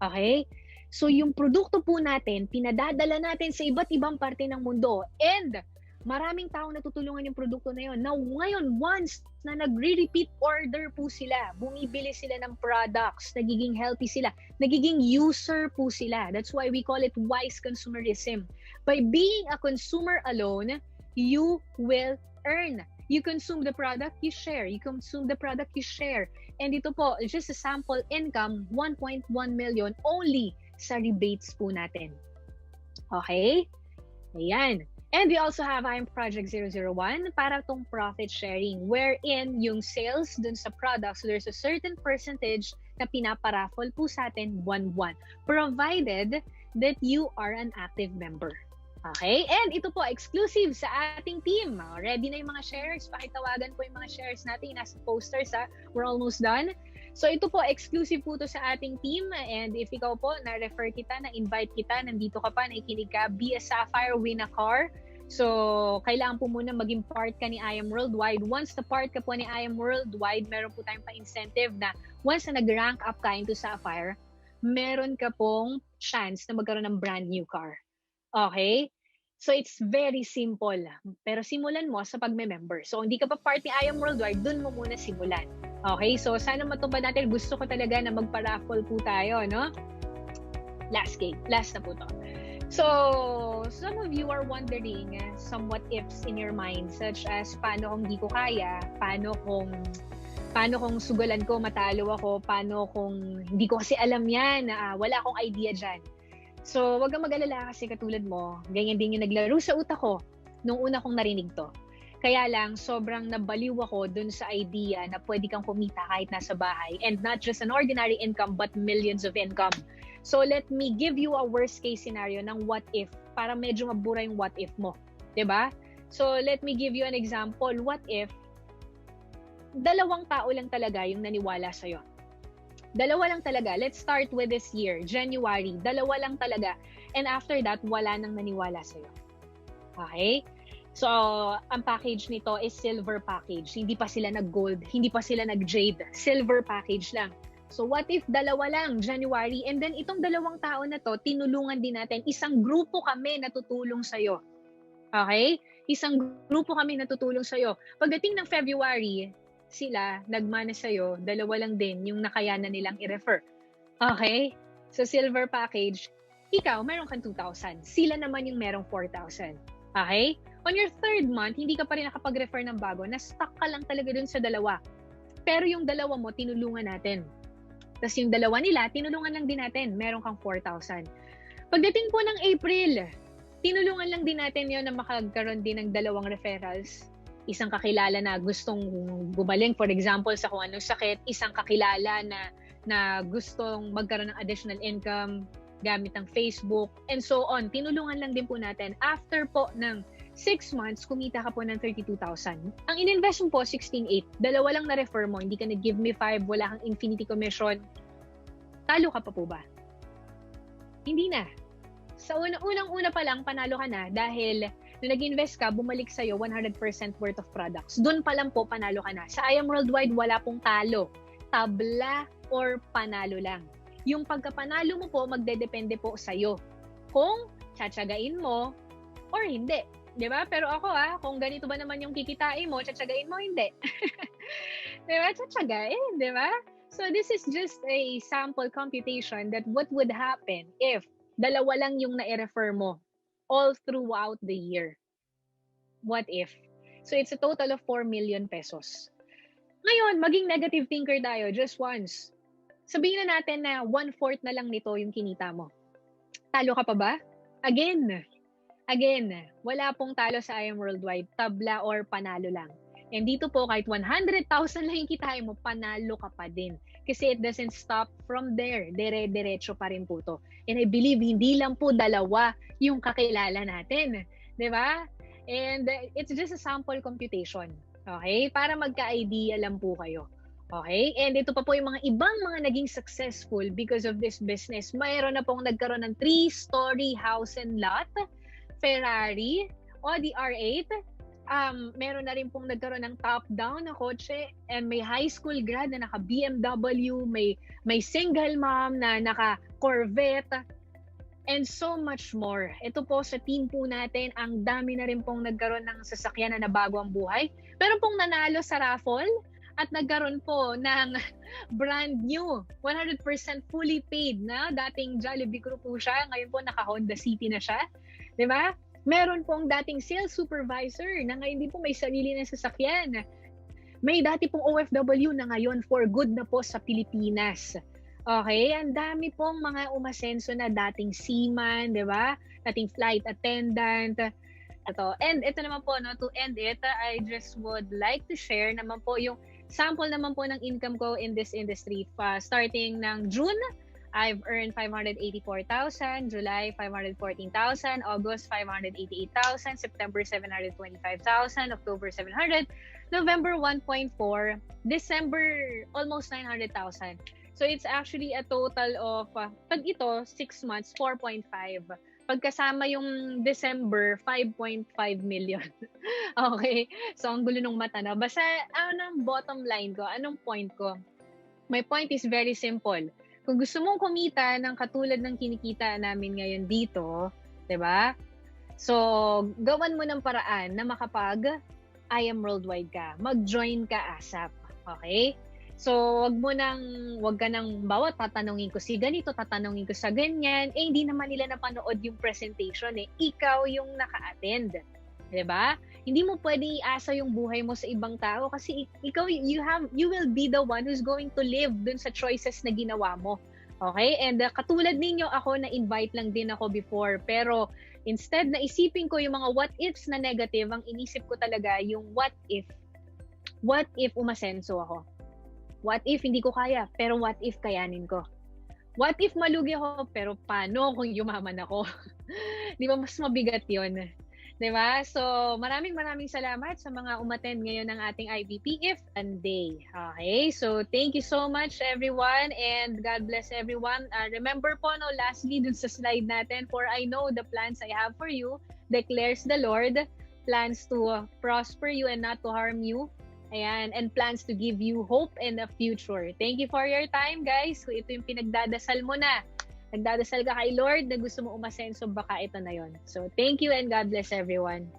[SPEAKER 2] Okay? So yung produkto po natin, pinadadala natin sa iba't ibang parte ng mundo. And maraming tao natutulungan yung produkto na yun. Now, ngayon, once na nagre-repeat order po sila, bumibili sila ng products, nagiging healthy sila, nagiging user po sila. That's why we call it wise consumerism. By being a consumer alone, you will earn. You consume the product, you share. You consume the product, you share. And ito po, just a sample income, 1.1 million only sa rebates po natin. Okay? Ayan. And we also have I'm Project 001 para tong profit sharing wherein yung sales dun sa products, so there's a certain percentage na pinaparaffle po sa atin buwan-buwan provided that you are an active member. Okay? And ito po, exclusive sa ating team. Ready na yung mga shares. Pakitawagan po yung mga shares natin. Nasa posters, ha? We're almost done. So ito po, exclusive po to sa ating team. And if ikaw po, na-refer kita, na-invite kita, nandito ka pa, nakikinig ka, be a Sapphire, win a car. So, kailangan po muna maging part ka ni I Am Worldwide. Once na part ka po ni I Am Worldwide, meron po tayong pa-incentive na once na nag-rank up ka into Sapphire, meron ka pong chance na magkaroon ng brand new car. Okay? So, it's very simple. Pero simulan mo sa pagme-member. So, hindi ka pa part ni I Am Worldwide, dun mo muna simulan. Okay? So, sana matupad natin. Gusto ko talaga na magpa-raffle po tayo, no? Last game. Last na po to. So, some of you are wondering some what ifs in your mind, such as, paano kung di ko kaya? Paano kung sugalan ko, matalo ako? Paano kung hindi ko kasi alam yan? Wala akong idea dyan. So, wag kang mag-alala kasi katulad mo, ganyan din yung naglaro sa utak ko nung una kong narinig to. Kaya lang, sobrang nabaliw ako dun sa idea na pwede kang kumita kahit nasa bahay. And not just an ordinary income, but millions of income. So, let me give you a worst case scenario ng what if para medyo mabura yung what if mo. 'Di ba? So, let me give you an example. What if 2 tao lang talaga yung naniwala sa'yo? 2 lang talaga. Let's start with this year, January. 2 lang talaga. And after that, wala nang naniwala sa'yo. Okay? So, ang package nito is silver package. Hindi pa sila nag-gold. Hindi pa sila nag-jade. Silver package lang. So, what if 2 lang, January? And then, itong 2 tao na to, tinulungan din natin. Isang grupo kami na tutulong sa'yo. Okay? Isang grupo kami na tutulong sa'yo. Pagdating ng February, sila nagmana sa'yo, 2 lang din yung nakayanan nilang i-refer. Okay? So silver package, ikaw meron kang 2,000. Sila naman yung merong 4,000. Okay? On your third month, hindi ka pa rin nakapag-refer ng bago, na-stuck ka lang talaga dun sa 2. Pero yung 2 mo, tinulungan natin. Tapos yung 2 nila, tinulungan lang din natin. Meron kang 4,000. Pagdating po ng April, tinulungan lang din natin yon na makagkaroon din ng 2 referrals. Isang kakilala na gustong gumaling, for example, sa kung anong sakit. Isang kakilala na gustong magkaroon ng additional income gamit ng Facebook, and so on. Tinulungan lang din po natin. After po ng 6 months, kumita ka po ng 32,000. Ang in-invest mo po, 16,800. 2 lang na-refer mo, hindi ka nag-give me 5, wala kang infinity commission. Talo ka pa po ba? Hindi na. Sa unang-una pa lang, panalo ka na dahil nung nag-invest ka, bumalik sa'yo 100% worth of products. Doon pa lang po, panalo ka na. Sa I Am Worldwide, wala pong talo. Tabla or panalo lang. Yung pagkapanalo mo po, magdedepende po sa'yo. Kung tsatsagain mo or hindi. Diba? Pero ako kung ganito ba naman yung kikitain mo, tsatsagain mo, hindi. Diba? Tsatsagain, diba? So this is just a sample computation that what would happen if 2 lang yung na-refer mo all throughout the year. What if? So it's a total of 4 million pesos. Ngayon, maging negative thinker tayo just once. Sabihin na natin na 1/4 na lang nito yung kinita mo. Talo ka pa ba? Again, wala pong talo sa I Am Worldwide. Tabla or panalo lang. And dito po, kahit 100,000 lang yung kitain mo, panalo ka pa din. Kasi it doesn't stop from there. Dire-diretso pa rin po to. And I believe, hindi lang po 2 yung kakilala natin. Diba? And it's just a sample computation. Okay? Para magka-idea lang po kayo. Okay? And ito pa po yung mga ibang mga naging successful because of this business. Mayroon na pong nagkaroon ng 3-story house and lot, Ferrari, Audi R8, meron na rin pong nagkaroon ng top-down na kotse, and may high school grad na naka-BMW, may single mom na naka-Corvette, and so much more. Ito po sa team po natin, ang dami na rin pong nagkaroon ng sasakyan na nabago ang buhay. Meron pong nanalo sa raffle at nagkaroon po ng brand new, 100% fully paid na. Dating Jollibee Crew po siya, ngayon po naka-Honda City na siya. Diba? Meron pong dating sales supervisor na ngayon din po may sarili na sasakyan. May dati pong OFW na ngayon for good na po sa Pilipinas. Okay? Ang dami pong mga umasenso na dating seaman, di ba? Dating flight attendant. And ito naman po, no, to end it, I just would like to share naman po yung sample naman po ng income ko in this industry. Starting ng June, I've earned 584,000, July 514,000, August 588,000, September 725,000, October 700, November 1.4, December almost 900,000. So it's actually a total of pag ito 6 months 4.5. Pagkasama yung December 5.5 million. Okay. So ang gulo ng mata na. Basta anong bottom line ko, anong point ko? My point is very simple. Kung gusto mong kumita ng katulad ng kinikita namin ngayon dito, 'di ba? So, gawan mo ng paraan na makapag I Am Worldwide ka. Mag-join ka ASAP. Okay? So, wag ka nang bawat tatanungin ko si ganito, tatanungin ko sa ganyan. Hindi naman nila napanood yung presentation eh. Ikaw yung naka-attend. 'Di ba? Hindi mo pwedeng iasa yung buhay mo sa ibang tao kasi ikaw, you will be the one who's going to live dun sa choices na ginawa mo. Okay? And katulad ninyo, ako na-invite lang din ako before. Pero instead na isipin ko yung mga what ifs na negative, ang inisip ko talaga yung what if. What if umasenso ako? What if hindi ko kaya, pero what if kayanin ko? What if malugi ako, pero paano kung yumaman ako? Di ba mas mabigat yun? Diba? So, maraming salamat sa mga umattend ngayon ng ating IBP If and Day. Okay? So, thank you so much everyone and God bless everyone. Remember po, no, lastly, dun sa slide natin, for I know the plans I have for you, declares the Lord, plans to prosper you and not to harm you. Ayan, and plans to give you hope in the future. Thank you for your time, guys. Kung ito yung pinagdadasal mo na, nagdadasal ka kay Lord na gusto mo umasenso, baka ito na yon. So, thank you and God bless everyone.